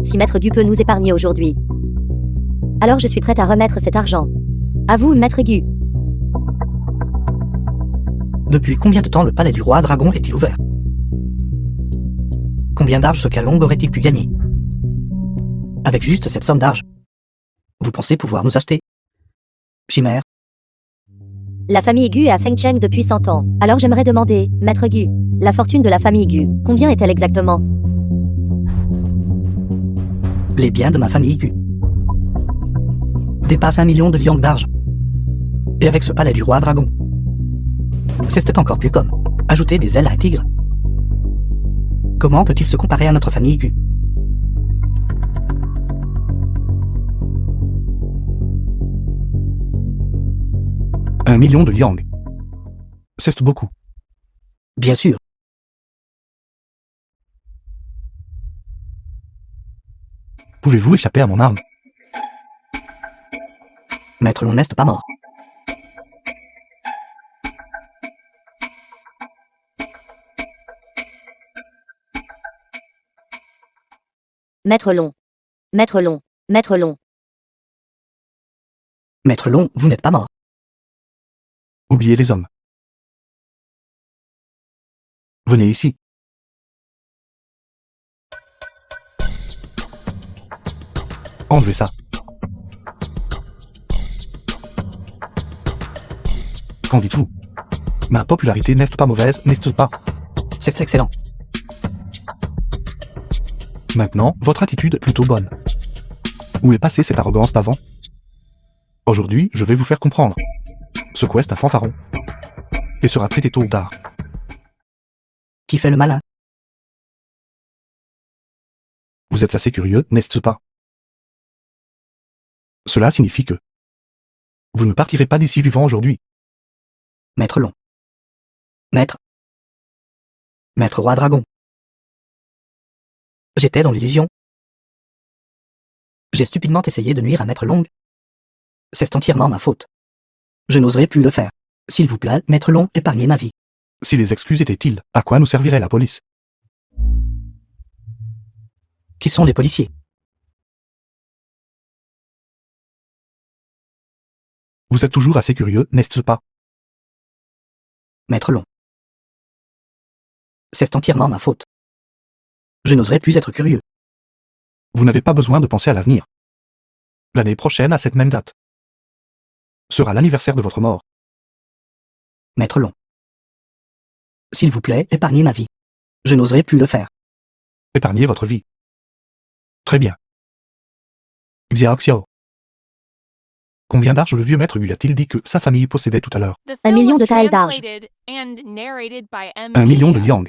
Si Maître Gu peut nous épargner aujourd'hui, alors je suis prête à remettre cet argent. À vous, Maître Gu.
Depuis combien de temps le palais du roi dragon est-il ouvert? Combien d'argent ce Kalong aurait-il pu gagner? Avec juste cette somme d'argent, vous pensez pouvoir nous acheter? Chimère,
La famille Gu est à Fengcheng depuis 100 ans. Alors j'aimerais demander, Maître Gu, la fortune de la famille Gu, combien est-elle exactement?
les biens de ma famille Gu dépassent 1 million de liang d'argent. Et avec ce palais du roi dragon, c'est encore plus comme ajouter des ailes à un tigre. Comment peut-il se comparer à notre famille Gu?
Un million de liang. C'est beaucoup.
Bien sûr.
Pouvez-vous échapper à mon arme?
Maître Long n'est pas mort.
Maître Long. Maître Long. Maître Long.
Maître Long, vous n'êtes pas mort.
Oubliez les hommes. Venez ici. Enlevez ça. Qu'en dites-vous? Ma popularité n'est pas mauvaise, n'est-ce pas?
C'est excellent.
Maintenant, votre attitude est plutôt bonne. Où est passée cette arrogance d'avant? Aujourd'hui, je vais vous faire comprendre. Ce quest est un fanfaron. Et sera traité tôt ou tard.
Qui fait le malin?
Vous êtes assez curieux, n'est-ce pas? Cela signifie que vous ne partirez pas d'ici vivant aujourd'hui.
Maître Long. Maître Roi Dragon. J'étais dans l'illusion. J'ai stupidement essayé de nuire à Maître Long. C'est entièrement ma faute. Je n'oserais plus le faire. S'il vous plaît, Maître Long, épargnez ma vie.
Si les excuses étaient-ils, à quoi nous servirait la police?
Qui sont les policiers?
Vous êtes toujours assez curieux, n'est-ce pas?
Maître Long. C'est entièrement ma faute. Je n'oserais plus être curieux.
Vous n'avez pas besoin de penser à l'avenir. L'année prochaine, à cette même date, sera l'anniversaire de votre mort.
Maître Long. S'il vous plaît, épargnez ma vie. Je n'oserais plus le faire.
Épargnez votre vie. Très bien. Xiao Xiao. Combien d'argent le vieux maître Gu a-t-il dit que sa famille possédait tout à l'heure?
The
1
film
million
was
de taels d'argent.
translated and narrated by M.
1 million de
Media.
liang.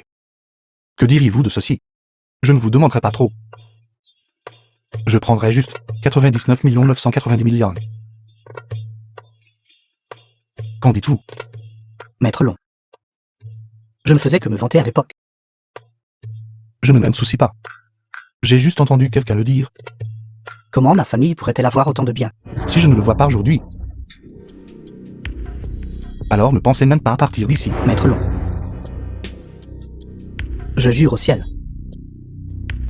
Que diriez-vous de ceci? Je ne vous demanderai pas trop. Je prendrai juste 99 990 000 liang. Qu'en dites-vous?
Maître Long. Je ne faisais que me vanter à l'époque.
Je ne m'en soucie pas. J'ai juste entendu quelqu'un le dire.
Comment ma famille pourrait-elle avoir autant de biens?
Si je ne le vois pas aujourd'hui, alors ne pensez même pas à partir d'ici.
Maître Long. Je jure au ciel.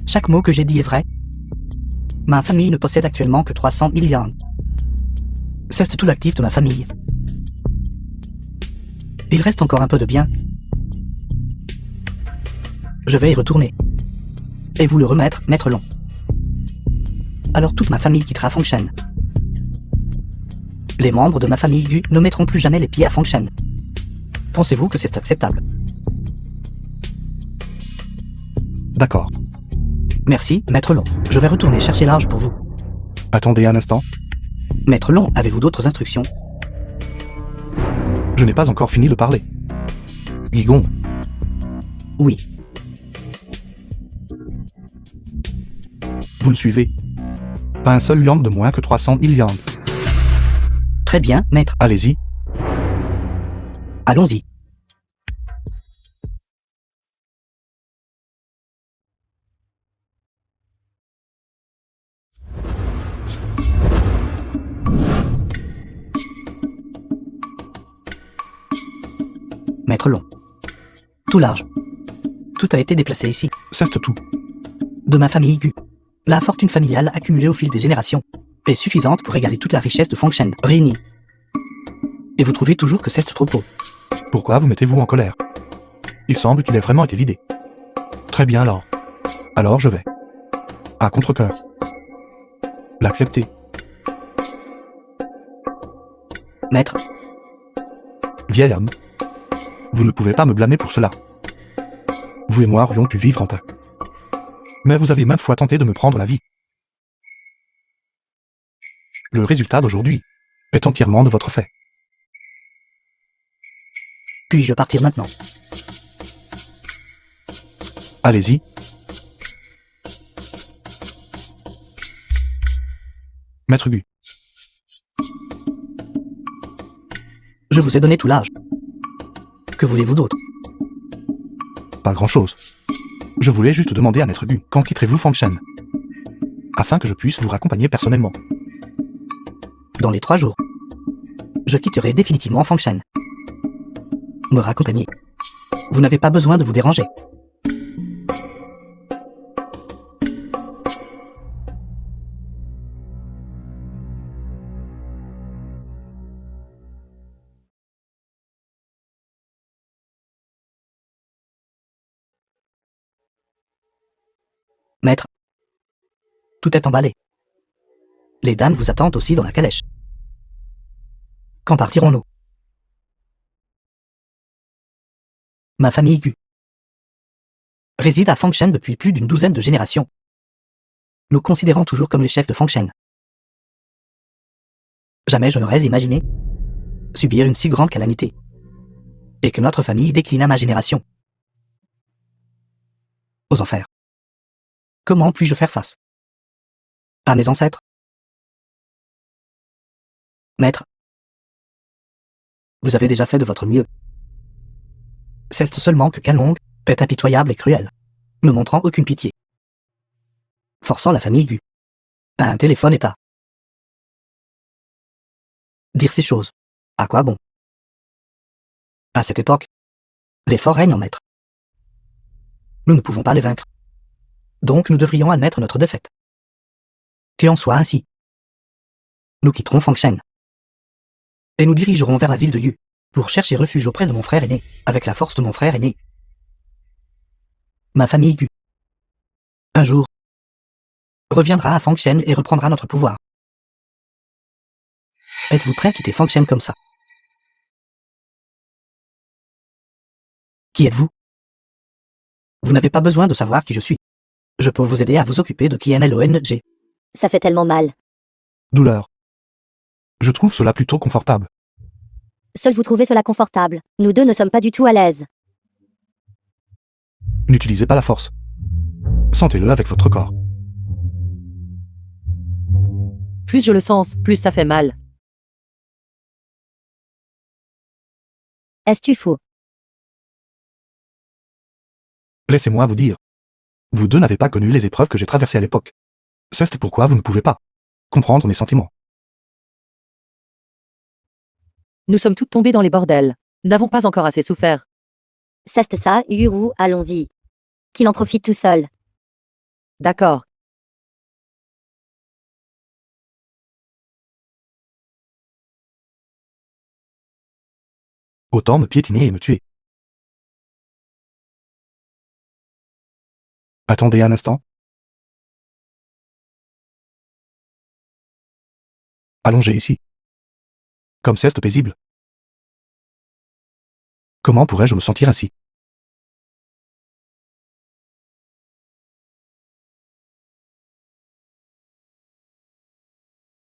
Chaque mot que j'ai dit est vrai. Ma famille ne possède actuellement que 300 000 liang. C'est tout l'actif de ma famille. Il reste encore un peu de biens. Je vais y retourner. Et vous le remettre, Maître Long. Alors toute ma famille quittera Fengcheng. Les membres de ma famille Gu ne mettront plus jamais les pieds à Fengcheng. Pensez-vous que c'est acceptable?
D'accord.
Merci, Maître Long. Je vais retourner chercher l'argent pour vous.
Attendez un instant.
Maître Long, avez-vous d'autres instructions?
Je n'ai pas encore fini de parler. Guigon,
Oui.
vous le suivez. Pas un seul liang de moins que 300 000 liang.
Très bien, Maître.
Allez-y.
Allons-y. Maître long. Tout large. Tout a été déplacé ici.
C'est tout.
De ma famille Gu. La fortune familiale accumulée au fil des générations est suffisante pour égaler toute la richesse de Fengshen réunie. Et vous trouvez toujours que c'est trop peu.
Pourquoi vous mettez-vous en colère? Il semble qu'il ait vraiment été vidé. Très bien alors. Alors je vais. À contre-cœur. L'accepter.
Maître,
Vieil homme. Vous ne pouvez pas me blâmer pour cela. Vous et moi aurions pu vivre en paix. Mais vous avez maintes fois tenté de me prendre la vie. Le résultat d'aujourd'hui est entièrement de votre fait.
puis-je partir maintenant?
Allez-y. Maître Gu.
Je vous ai donné tout l'âge. Que voulez-vous d'autre?
Pas grand-chose. Je voulais juste demander à Maître Gu, quand quitterez-vous Fengshen? Afin que je puisse vous raccompagner personnellement.
Dans les 3 jours. Je quitterai définitivement Fengshen. Me raccompagner. Vous n'avez pas besoin de vous déranger. Maître, tout est emballé. Les dames vous attendent aussi dans la calèche. Quand partirons-nous? Ma famille Gu réside à Fengshen depuis plus d'une douzaine de générations. Nous considérons toujours comme les chefs de Fengshen. Jamais je n'aurais imaginé subir une si grande calamité et que notre famille décline à ma génération. Aux enfers. Comment puis-je faire face à mes ancêtres? Maître, vous avez déjà fait de votre mieux. C'est seulement que Kanlong est impitoyable et cruel, ne montrant aucune pitié, forçant la famille Gu à un téléphone état. Dire ces choses, à quoi bon? À cette époque, les forts règnent en maître. Nous ne pouvons pas les vaincre. Donc nous devrions admettre notre défaite. Qu'il en soit ainsi. Nous quitterons Fengshen. Et nous dirigerons vers la ville de Yu, pour chercher refuge auprès de mon frère aîné, avec la force de mon frère aîné. Ma famille Gu, un jour, reviendra à Fengshen et reprendra notre pouvoir. Êtes-vous prêt à quitter Fengshen comme ça? Qui êtes-vous? Vous n'avez pas besoin de savoir qui je suis. Je peux vous aider à vous occuper de KNLONG.
Ça fait tellement mal.
Douleur. Je trouve cela plutôt confortable.
Seul vous trouvez cela confortable. Nous deux ne sommes pas du tout à l'aise.
N'utilisez pas la force. Sentez-le avec votre corps.
Plus je le sens, plus ça fait mal.
Est-ce-tu fou?
Laissez-moi vous dire. Vous deux n'avez pas connu les épreuves que j'ai traversées à l'époque. C'est pourquoi vous ne pouvez pas comprendre mes sentiments.
Nous sommes toutes tombées dans les bordels. N'avons pas encore assez souffert.
C'est ça, Yuru, allons-y. Qu'il en profite tout seul.
D'accord.
Autant me piétiner et me tuer. Attendez un instant. Allongez ici. Comme c'est paisible. Comment pourrais-je me sentir ainsi?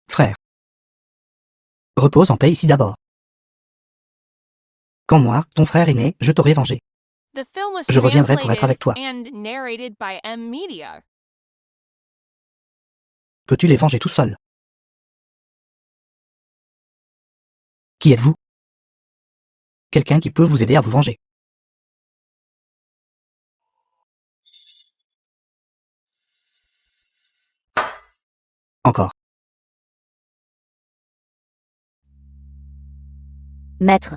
Frère, repose en paix ici d'abord. Quand moi, ton frère aîné, je t'aurai vengé.
The film was
Je reviendrai pour être avec toi.
translated and narrated by M Media.
Peux-tu les venger tout seul? Qui êtes-vous? Quelqu'un qui peut vous aider à vous venger. Encore.
Maître,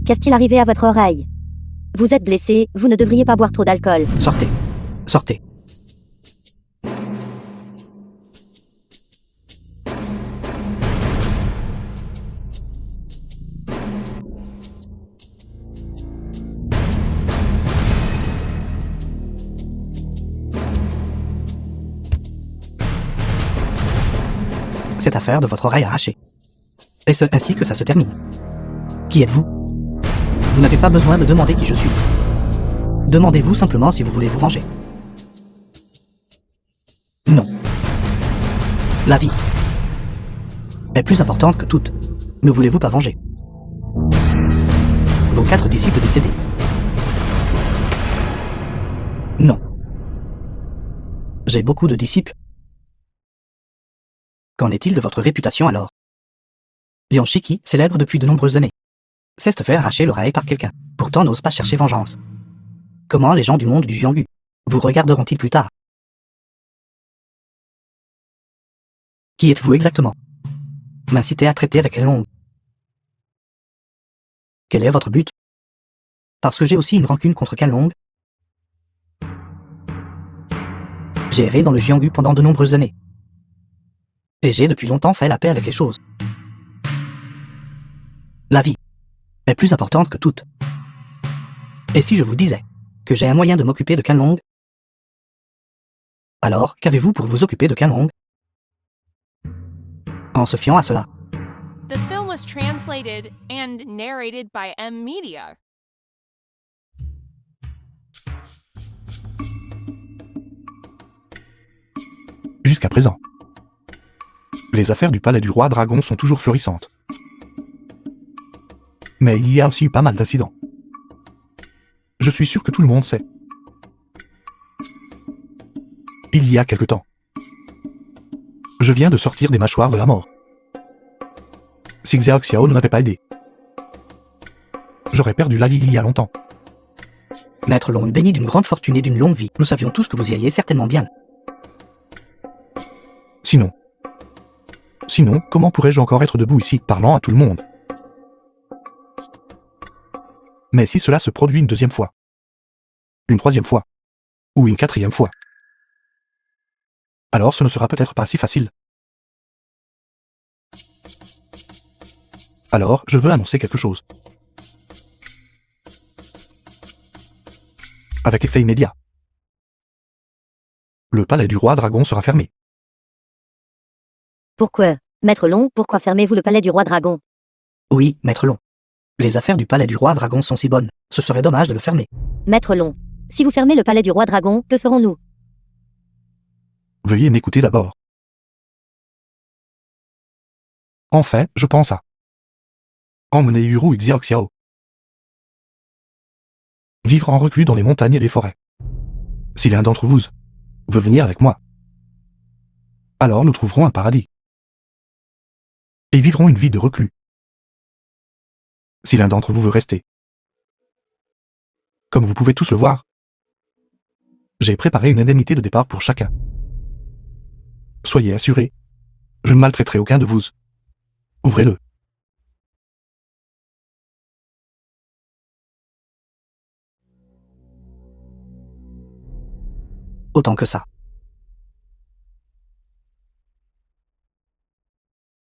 qu'est-il arrivé à votre oreille? Vous êtes blessé, vous ne devriez pas boire trop d'alcool.
Sortez. Sortez. Cette affaire de votre oreille arrachée. Est-ce ainsi que ça se termine? Qui êtes-vous? Vous n'avez pas besoin de demander qui je suis. Demandez-vous simplement si vous voulez vous venger. Non. La vie est plus importante que toute. Ne voulez-vous pas venger vos 4 disciples décédés? Non. J'ai beaucoup de disciples. Qu'en est-il de votre réputation alors? Lian Shiki, célèbre depuis de nombreuses années, s'est fait arracher l'oreille par quelqu'un, pourtant n'ose pas chercher vengeance. Comment les gens du monde du Jianghu vous regarderont-ils plus tard? Qui êtes-vous exactement? M'inciter à traiter avec Long. Quel est votre but? Parce que j'ai aussi une rancune contre Kanlong. J'ai erré dans le Jianghu pendant de nombreuses années. Et j'ai depuis longtemps fait la paix avec les choses. La vie est plus importante que toute. Et si je vous disais que j'ai un moyen de m'occuper de Kanlong? Alors, qu'avez-vous pour vous occuper de Kanlong? En se fiant à cela.
The film was translated and narrated by M Media.
Jusqu'à présent. Les affaires du palais du roi dragon sont toujours florissantes. Mais il y a aussi eu pas mal d'incidents. Je suis sûr que tout le monde sait. Il y a quelque temps. Je viens de sortir des mâchoires de la mort. Si Xiao Xiao ne m'avait pas aidé, j'aurais perdu la vie il y a longtemps.
Maître Long, béni d'une grande fortune et d'une longue vie, nous savions tous que vous iriez certainement bien.
Sinon, comment pourrais-je encore être debout ici, parlant à tout le monde? Mais si cela se produit une deuxième fois, une troisième fois, ou une quatrième fois, alors ce ne sera peut-être pas si facile. Alors, je veux annoncer quelque chose. Avec effet immédiat. Le palais du roi dragon sera fermé.
Pourquoi? Maître Long, pourquoi fermez-vous le palais du roi dragon?
Oui, Maître Long. Les affaires du palais du roi dragon sont si bonnes, ce serait dommage de le fermer.
Maître Long, si vous fermez le palais du roi dragon, que ferons-nous?
Veuillez m'écouter d'abord. En fait, je pense à emmener Yuru et Xiao Xiao. Vivre en reclus dans les montagnes et les forêts. Si l'un d'entre vous veut venir avec moi, alors nous trouverons un paradis. Et vivrons une vie de reclus. Si l'un d'entre vous veut rester. Comme vous pouvez tous le voir, j'ai préparé une indemnité de départ pour chacun. Soyez assurés, je ne maltraiterai aucun de vous. Ouvrez-le.
Autant que ça.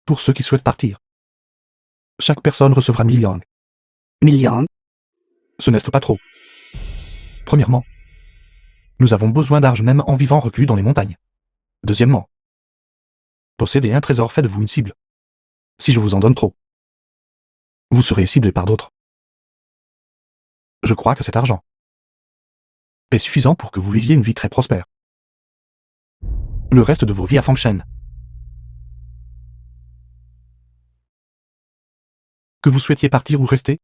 Pour ceux qui souhaitent partir, chaque personne recevra 1000 yang.
1000 yang?
Ce n'est pas trop. Premièrement, nous avons besoin d'argent même en vivant reclus dans les montagnes. Deuxièmement, possédez un trésor fait de vous une cible. Si je vous en donne trop, vous serez ciblé par d'autres. Je crois que cet argent est suffisant pour que vous viviez une vie très prospère. Le reste de vos vies à Fangshen. Que vous souhaitiez partir ou rester,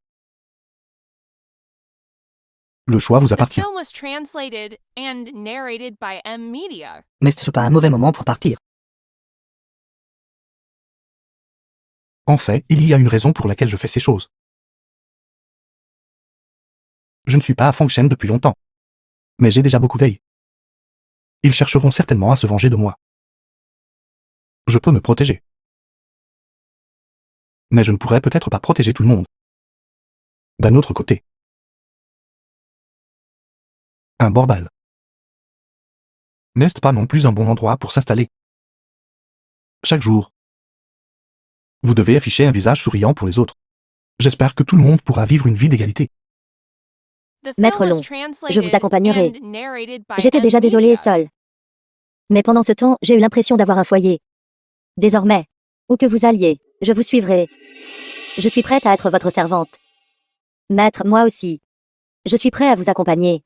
le choix vous
The
appartient.
film was translated and narrated by M Media.
N'est-ce pas un mauvais moment pour partir?
En fait, il y a une raison pour laquelle je fais ces choses. Je ne suis pas à Fangshen depuis longtemps, mais j'ai déjà beaucoup d'œil. Ils chercheront certainement à se venger de moi. Je peux me protéger. Mais je ne pourrais peut-être pas protéger tout le monde. D'un autre côté, Un bordel. N'est-ce pas non plus un bon endroit pour s'installer? Chaque jour, vous devez afficher un visage souriant pour les autres. J'espère que tout le monde pourra vivre une vie d'égalité.
Maître Long, je vous accompagnerai. J'étais déjà désolée et seule. Mais pendant ce temps, j'ai eu l'impression d'avoir un foyer. Désormais, où que vous alliez, je vous suivrai. Je suis prête à être votre servante. Maître, moi aussi. Je suis prêt à vous accompagner.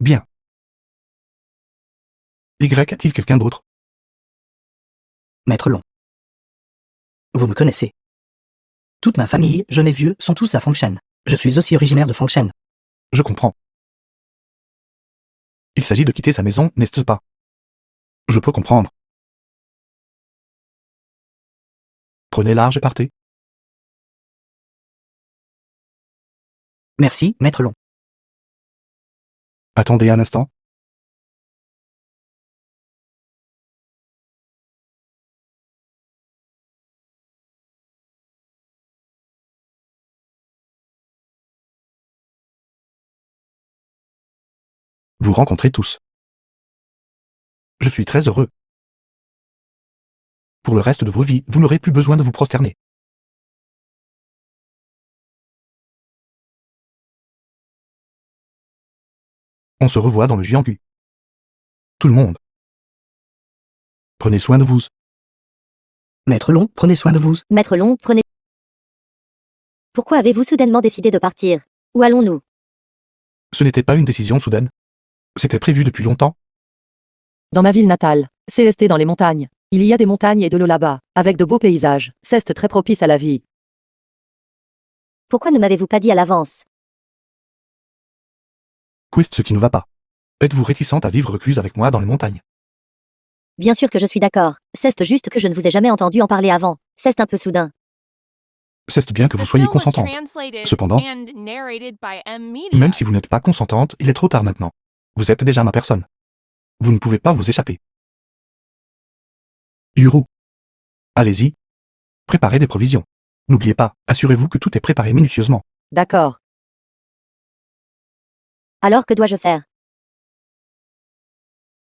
Bien. Y a-t-il quelqu'un d'autre?
Maître Long. Vous me connaissez. Toute ma famille, jeunes et vieux, sont tous à Fengshen. Je suis aussi originaire de Fengshen.
Je comprends. Il s'agit de quitter sa maison, n'est-ce pas? Je peux comprendre. Prenez large et partez.
Merci, Maître Long.
Attendez un instant. Vous rencontrez tous. Je suis très heureux. Pour le reste de vos vies, vous n'aurez plus besoin de vous prosterner. On se revoit dans le Jianghu. Tout le monde. Prenez soin de vous.
Maître Long, prenez soin de vous.
Maître Long, prenez... Pourquoi avez-vous soudainement décidé de partir? Où allons-nous?
Ce n'était pas une décision soudaine. C'était prévu depuis longtemps.
Dans ma ville natale, CST dans les montagnes. Il y a des montagnes et de l'eau là-bas, avec de beaux paysages. C'est très propice à la vie.
Pourquoi ne m'avez-vous pas dit à l'avance?
Qu'est-ce ce qui ne va pas? Êtes-vous réticente à vivre recluse avec moi dans les montagnes?
Bien sûr que je suis d'accord. C'est juste que je ne vous ai jamais entendu en parler avant. C'est un peu soudain.
C'est bien que vous soyez consentante. Cependant, même si vous n'êtes pas consentante, il est trop tard maintenant. Vous êtes déjà ma personne. Vous ne pouvez pas vous échapper. Yuru. Allez-y. Préparez des provisions. N'oubliez pas, assurez-vous que tout est préparé minutieusement.
D'accord.
Alors que dois-je faire?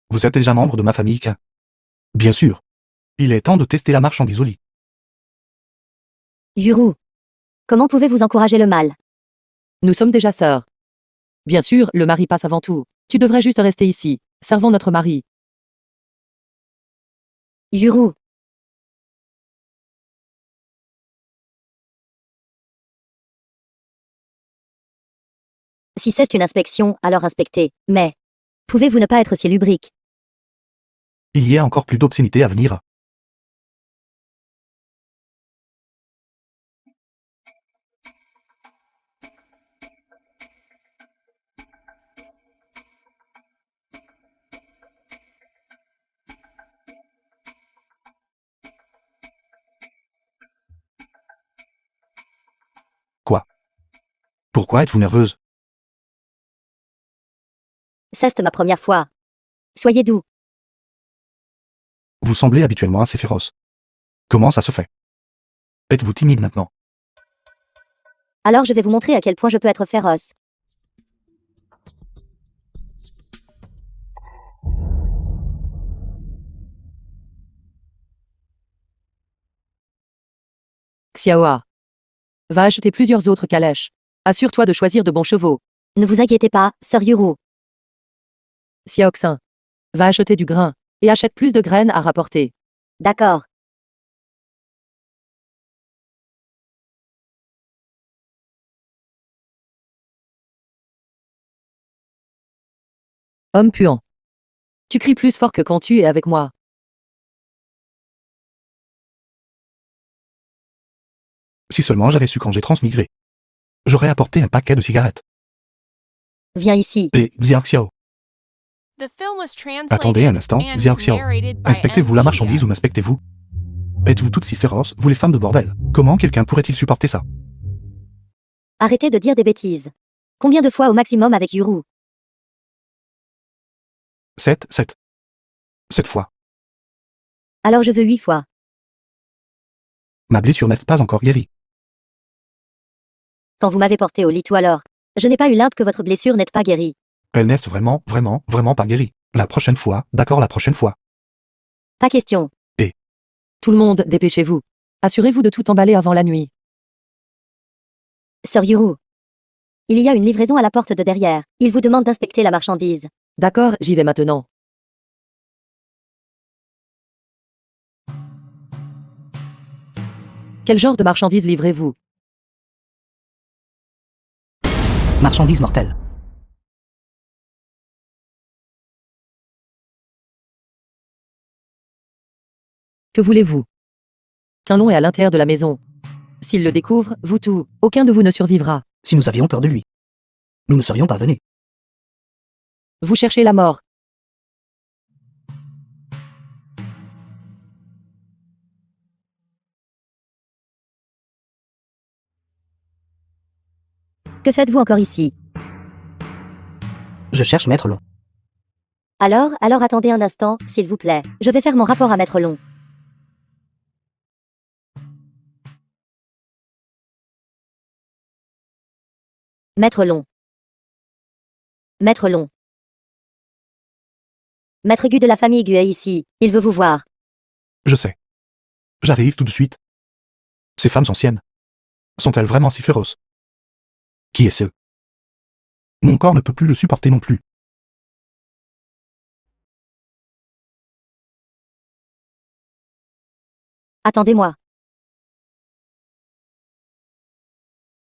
Vous êtes déjà membre de ma famille, qu'un. Bien sûr. Il est temps de tester la marchandise au lit.
Yuru. Comment pouvez-vous encourager le mal?
Nous sommes déjà sœurs. Bien sûr, le mari passe avant tout. Tu devrais juste rester ici. Servons notre mari.
Yuru. Si c'est une inspection, alors inspectez. Mais, pouvez-vous ne pas être si lubrique?
Il y a encore plus d'obscénités à venir. Quoi? Pourquoi êtes-vous nerveuse?
C'est ma première fois. Soyez doux.
Vous semblez habituellement assez féroce. Comment ça se fait? Êtes-vous timide maintenant?
Alors je vais vous montrer à quel point je peux être féroce.
Xiaoa. Va acheter plusieurs autres calèches. Assure-toi de choisir de bons chevaux.
Ne vous inquiétez pas, sœur Yuru.
Xiaoxin. Va acheter du grain. Et achète plus de graines à rapporter.
D'accord.
Homme puant. Tu cries plus fort que quand tu es avec moi.
Si seulement j'avais su quand j'ai transmigré. J'aurais apporté un paquet de cigarettes.
Viens ici.
Et Xiaoxiao. Attendez un instant, Xiaoxiao. Inspectez-vous la marchandise ou m'inspectez-vous? Êtes-vous toutes si féroces, vous les femmes de bordel? Comment quelqu'un pourrait-il supporter ça?
Arrêtez de dire des bêtises. Combien de fois au maximum avec Yuru?
7 fois.
Alors je veux 8 fois.
Ma blessure n'est pas encore guérie.
Quand vous m'avez porté au lit tout alors, je n'ai pas eu l'impression que votre blessure n'est pas guérie.
Elle n'est vraiment, vraiment, vraiment pas guérie. La prochaine fois, d'accord, la prochaine fois.
Pas question.
Tout le monde, dépêchez-vous. Assurez-vous de tout emballer avant la nuit.
Sœur Yuru. Il y a une livraison à la porte de derrière. Il vous demande d'inspecter la marchandise.
D'accord, j'y vais maintenant. Quel genre de marchandises livrez-vous?
Marchandise mortelle.
Que voulez-vous? Quinlon est à l'intérieur de la maison. S'il le découvre, vous tout, aucun de vous ne survivra.
Si nous avions peur de lui, nous ne serions pas venus.
Vous cherchez la mort.
Que faites-vous encore ici?
Je cherche Maître Long.
Alors attendez un instant, s'il vous plaît. Je vais faire mon rapport à Maître Long. Maître Long. Maître Long. Maître Gu de la famille Gu est ici. Il veut vous voir.
Je sais. J'arrive tout de suite. Ces femmes anciennes. Sont-elles vraiment si féroces? Qui est-ce? Mon corps ne peut plus le supporter non plus.
Attendez-moi.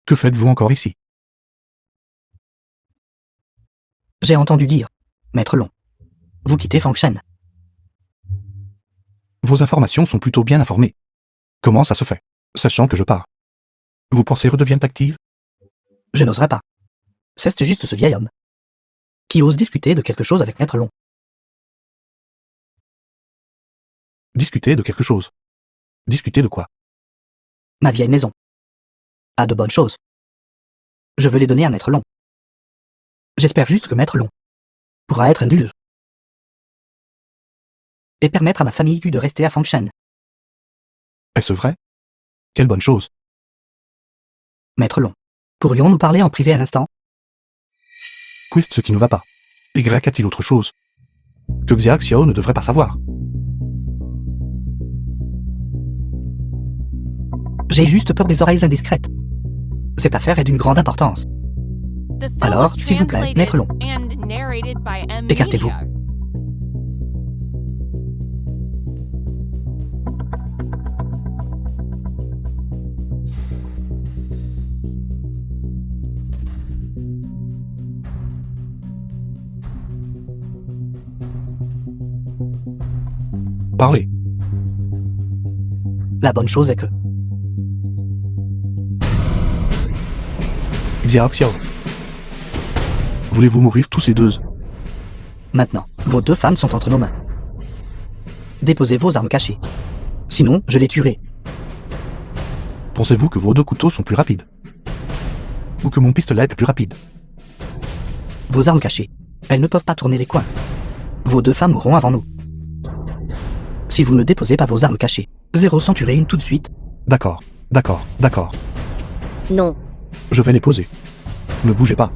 Que faites-vous encore ici?
J'ai entendu dire, Maître Long, vous quittez Fangshan.
Vos informations sont plutôt bien informées. Comment ça se fait, sachant que je pars? Vos pensées redeviennent actives?
Je n'oserais pas. C'est juste ce vieil homme qui ose discuter de quelque chose avec Maître Long.
Discuter de quelque chose. Discuter de quoi?
Ma vieille maison a de bonnes choses. Je veux les donner à Maître Long. J'espère juste que Maître Long pourra être indulgent et permettre à ma famille Gu de rester à Fangshan.
Est-ce vrai? Quelle bonne chose.
Maître Long, pourrions-nous parler en privé un instant?
Qu'est-ce qui ne va pas? Y a-t-il autre chose que Xia Xiao ne devrait pas savoir?
J'ai juste peur des oreilles indiscrètes. Cette affaire est d'une grande importance.
The film
Alors,
was
s'il vous plaît,
translated
Maître Long.
and narrated by M.
Écartez-vous.
Media.
Parlez.
La bonne chose est que
Xia Xiao. Voulez-vous mourir tous les deux?
maintenant, vos deux femmes sont entre nos mains. Déposez vos armes cachées. Sinon, je les tuerai.
Pensez-vous que vos deux couteaux sont plus rapides? Ou que mon pistolet est plus rapide?
Vos armes cachées, elles ne peuvent pas tourner les coins. Vos deux femmes mourront avant nous. Si vous ne déposez pas vos armes cachées, Zéro s'en tuerait une tout de suite.
D'accord, d'accord, d'accord.
Non.
Je vais les poser. Ne bougez pas.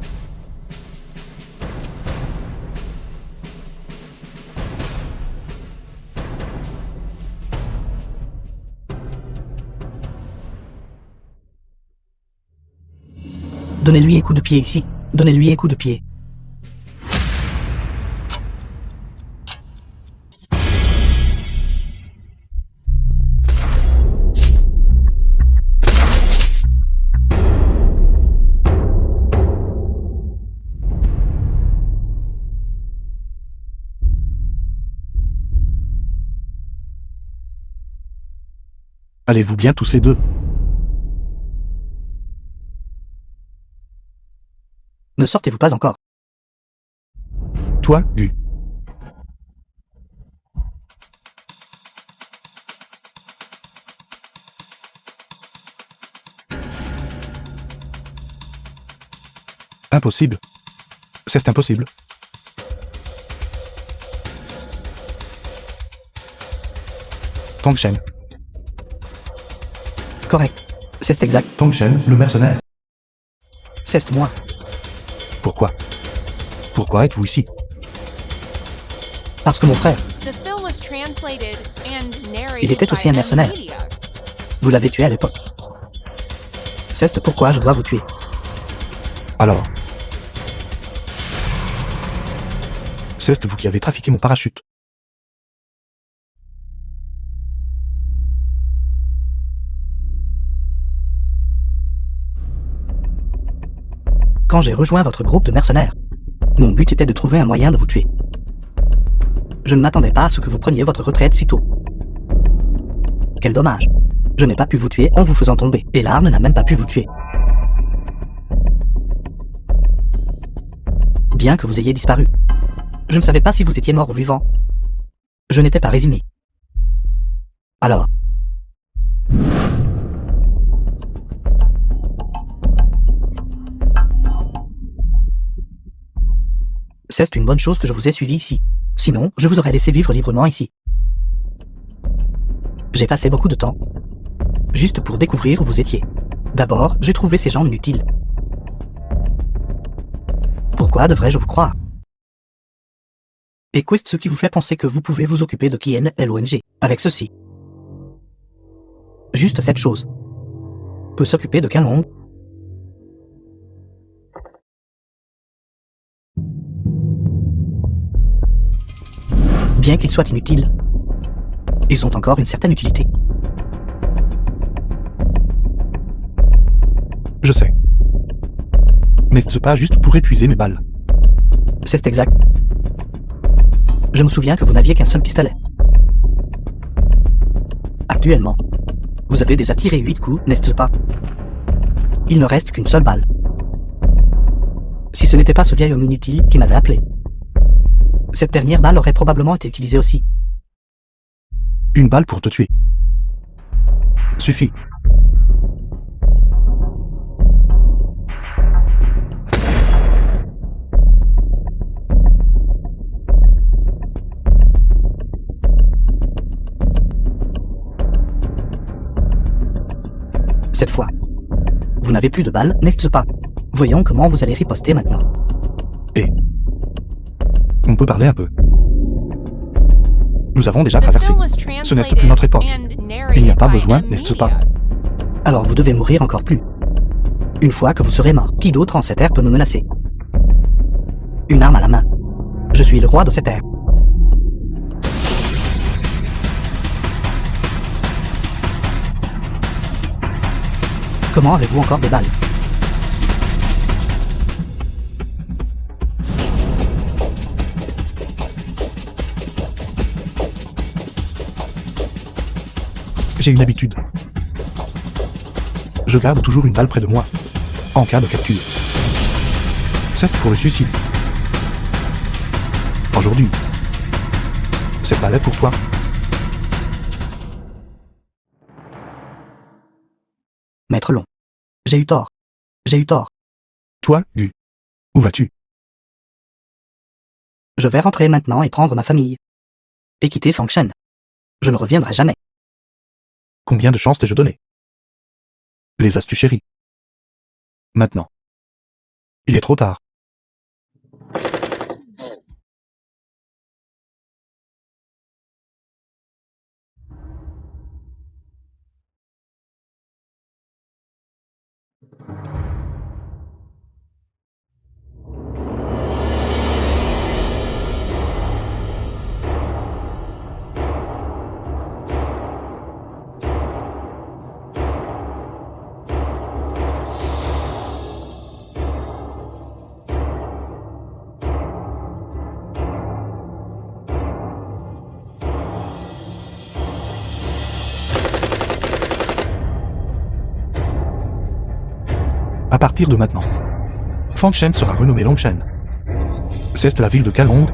Donnez-lui un coup de pied ici. Donnez-lui un coup de pied.
Allez-vous bien tous les deux?
Ne sortez-vous pas encore.
Toi, Gu. Impossible. C'est impossible. Tongshen.
Correct. C'est exact.
Tongshen, le mercenaire.
C'est moi.
Pourquoi? Pourquoi êtes-vous ici?
Parce que mon frère,
The film was translated and narrated
Il était aussi un
by
mercenaire.
M-Media.
vous l'avez tué à l'époque. C'est pourquoi je dois vous tuer.
Alors. C'est vous qui avez trafiqué mon parachute.
Quand j'ai rejoint votre groupe de mercenaires, mon but était de trouver un moyen de vous tuer. Je ne m'attendais pas à ce que vous preniez votre retraite si tôt. Quel dommage. Je n'ai pas pu vous tuer en vous faisant tomber, et l'arme n'a même pas pu vous tuer. Bien que vous ayez disparu. Je ne savais pas si vous étiez mort ou vivant. Je n'étais pas résigné. Alors. C'est une bonne chose que je vous ai suivi ici. Sinon, je vous aurais laissé vivre librement ici. J'ai passé beaucoup de temps, juste pour découvrir où vous étiez. D'abord, j'ai trouvé ces gens inutiles. Pourquoi devrais-je vous croire? Et qu'est-ce ce qui vous fait penser que vous pouvez vous occuper de Kien LONG avec ceci? Juste cette chose. Peut s'occuper de Kalong. Bien qu'ils soient inutiles, ils ont encore une certaine utilité.
Je sais. N'est-ce pas juste pour épuiser mes balles?
C'est exact. Je me souviens que vous n'aviez qu'un seul pistolet. Actuellement, vous avez déjà tiré 8 coups, n'est-ce pas? Il ne reste qu'une seule balle. Si ce n'était pas ce vieil homme inutile qui m'avait appelé, cette dernière balle aurait probablement été utilisée aussi.
Une balle pour te tuer. Suffit.
Cette fois, vous n'avez plus de balles, n'est-ce pas? Voyons comment vous allez riposter maintenant.
Et on peut parler un peu. Nous avons déjà
The
traversé.
film was
Ce n'est plus notre époque.
translated and
Il n'y a
narrated
pas
by
besoin, n'est-ce pas?
M-Media.
Alors vous devez mourir encore plus. Une fois que vous serez mort, qui d'autre en cette ère peut me menacer? Une arme à la main. Je suis le roi de cette ère. Comment avez-vous encore des balles?
J'ai une habitude. Je garde toujours une balle près de moi, en cas de capture. C'est pour le suicide. Aujourd'hui, cette balle est pour toi.
Maître Long. J'ai eu tort. J'ai eu tort.
Toi, Gu. Où vas-tu?
Je vais rentrer maintenant et prendre ma famille. Et quitter Fangshen. Je ne reviendrai jamais.
Combien de chances t'ai-je donné? Les as-tu chéri? Maintenant. Il est trop tard. À partir de maintenant, Fangshen sera renommé Longshen. C'est la ville de Kalong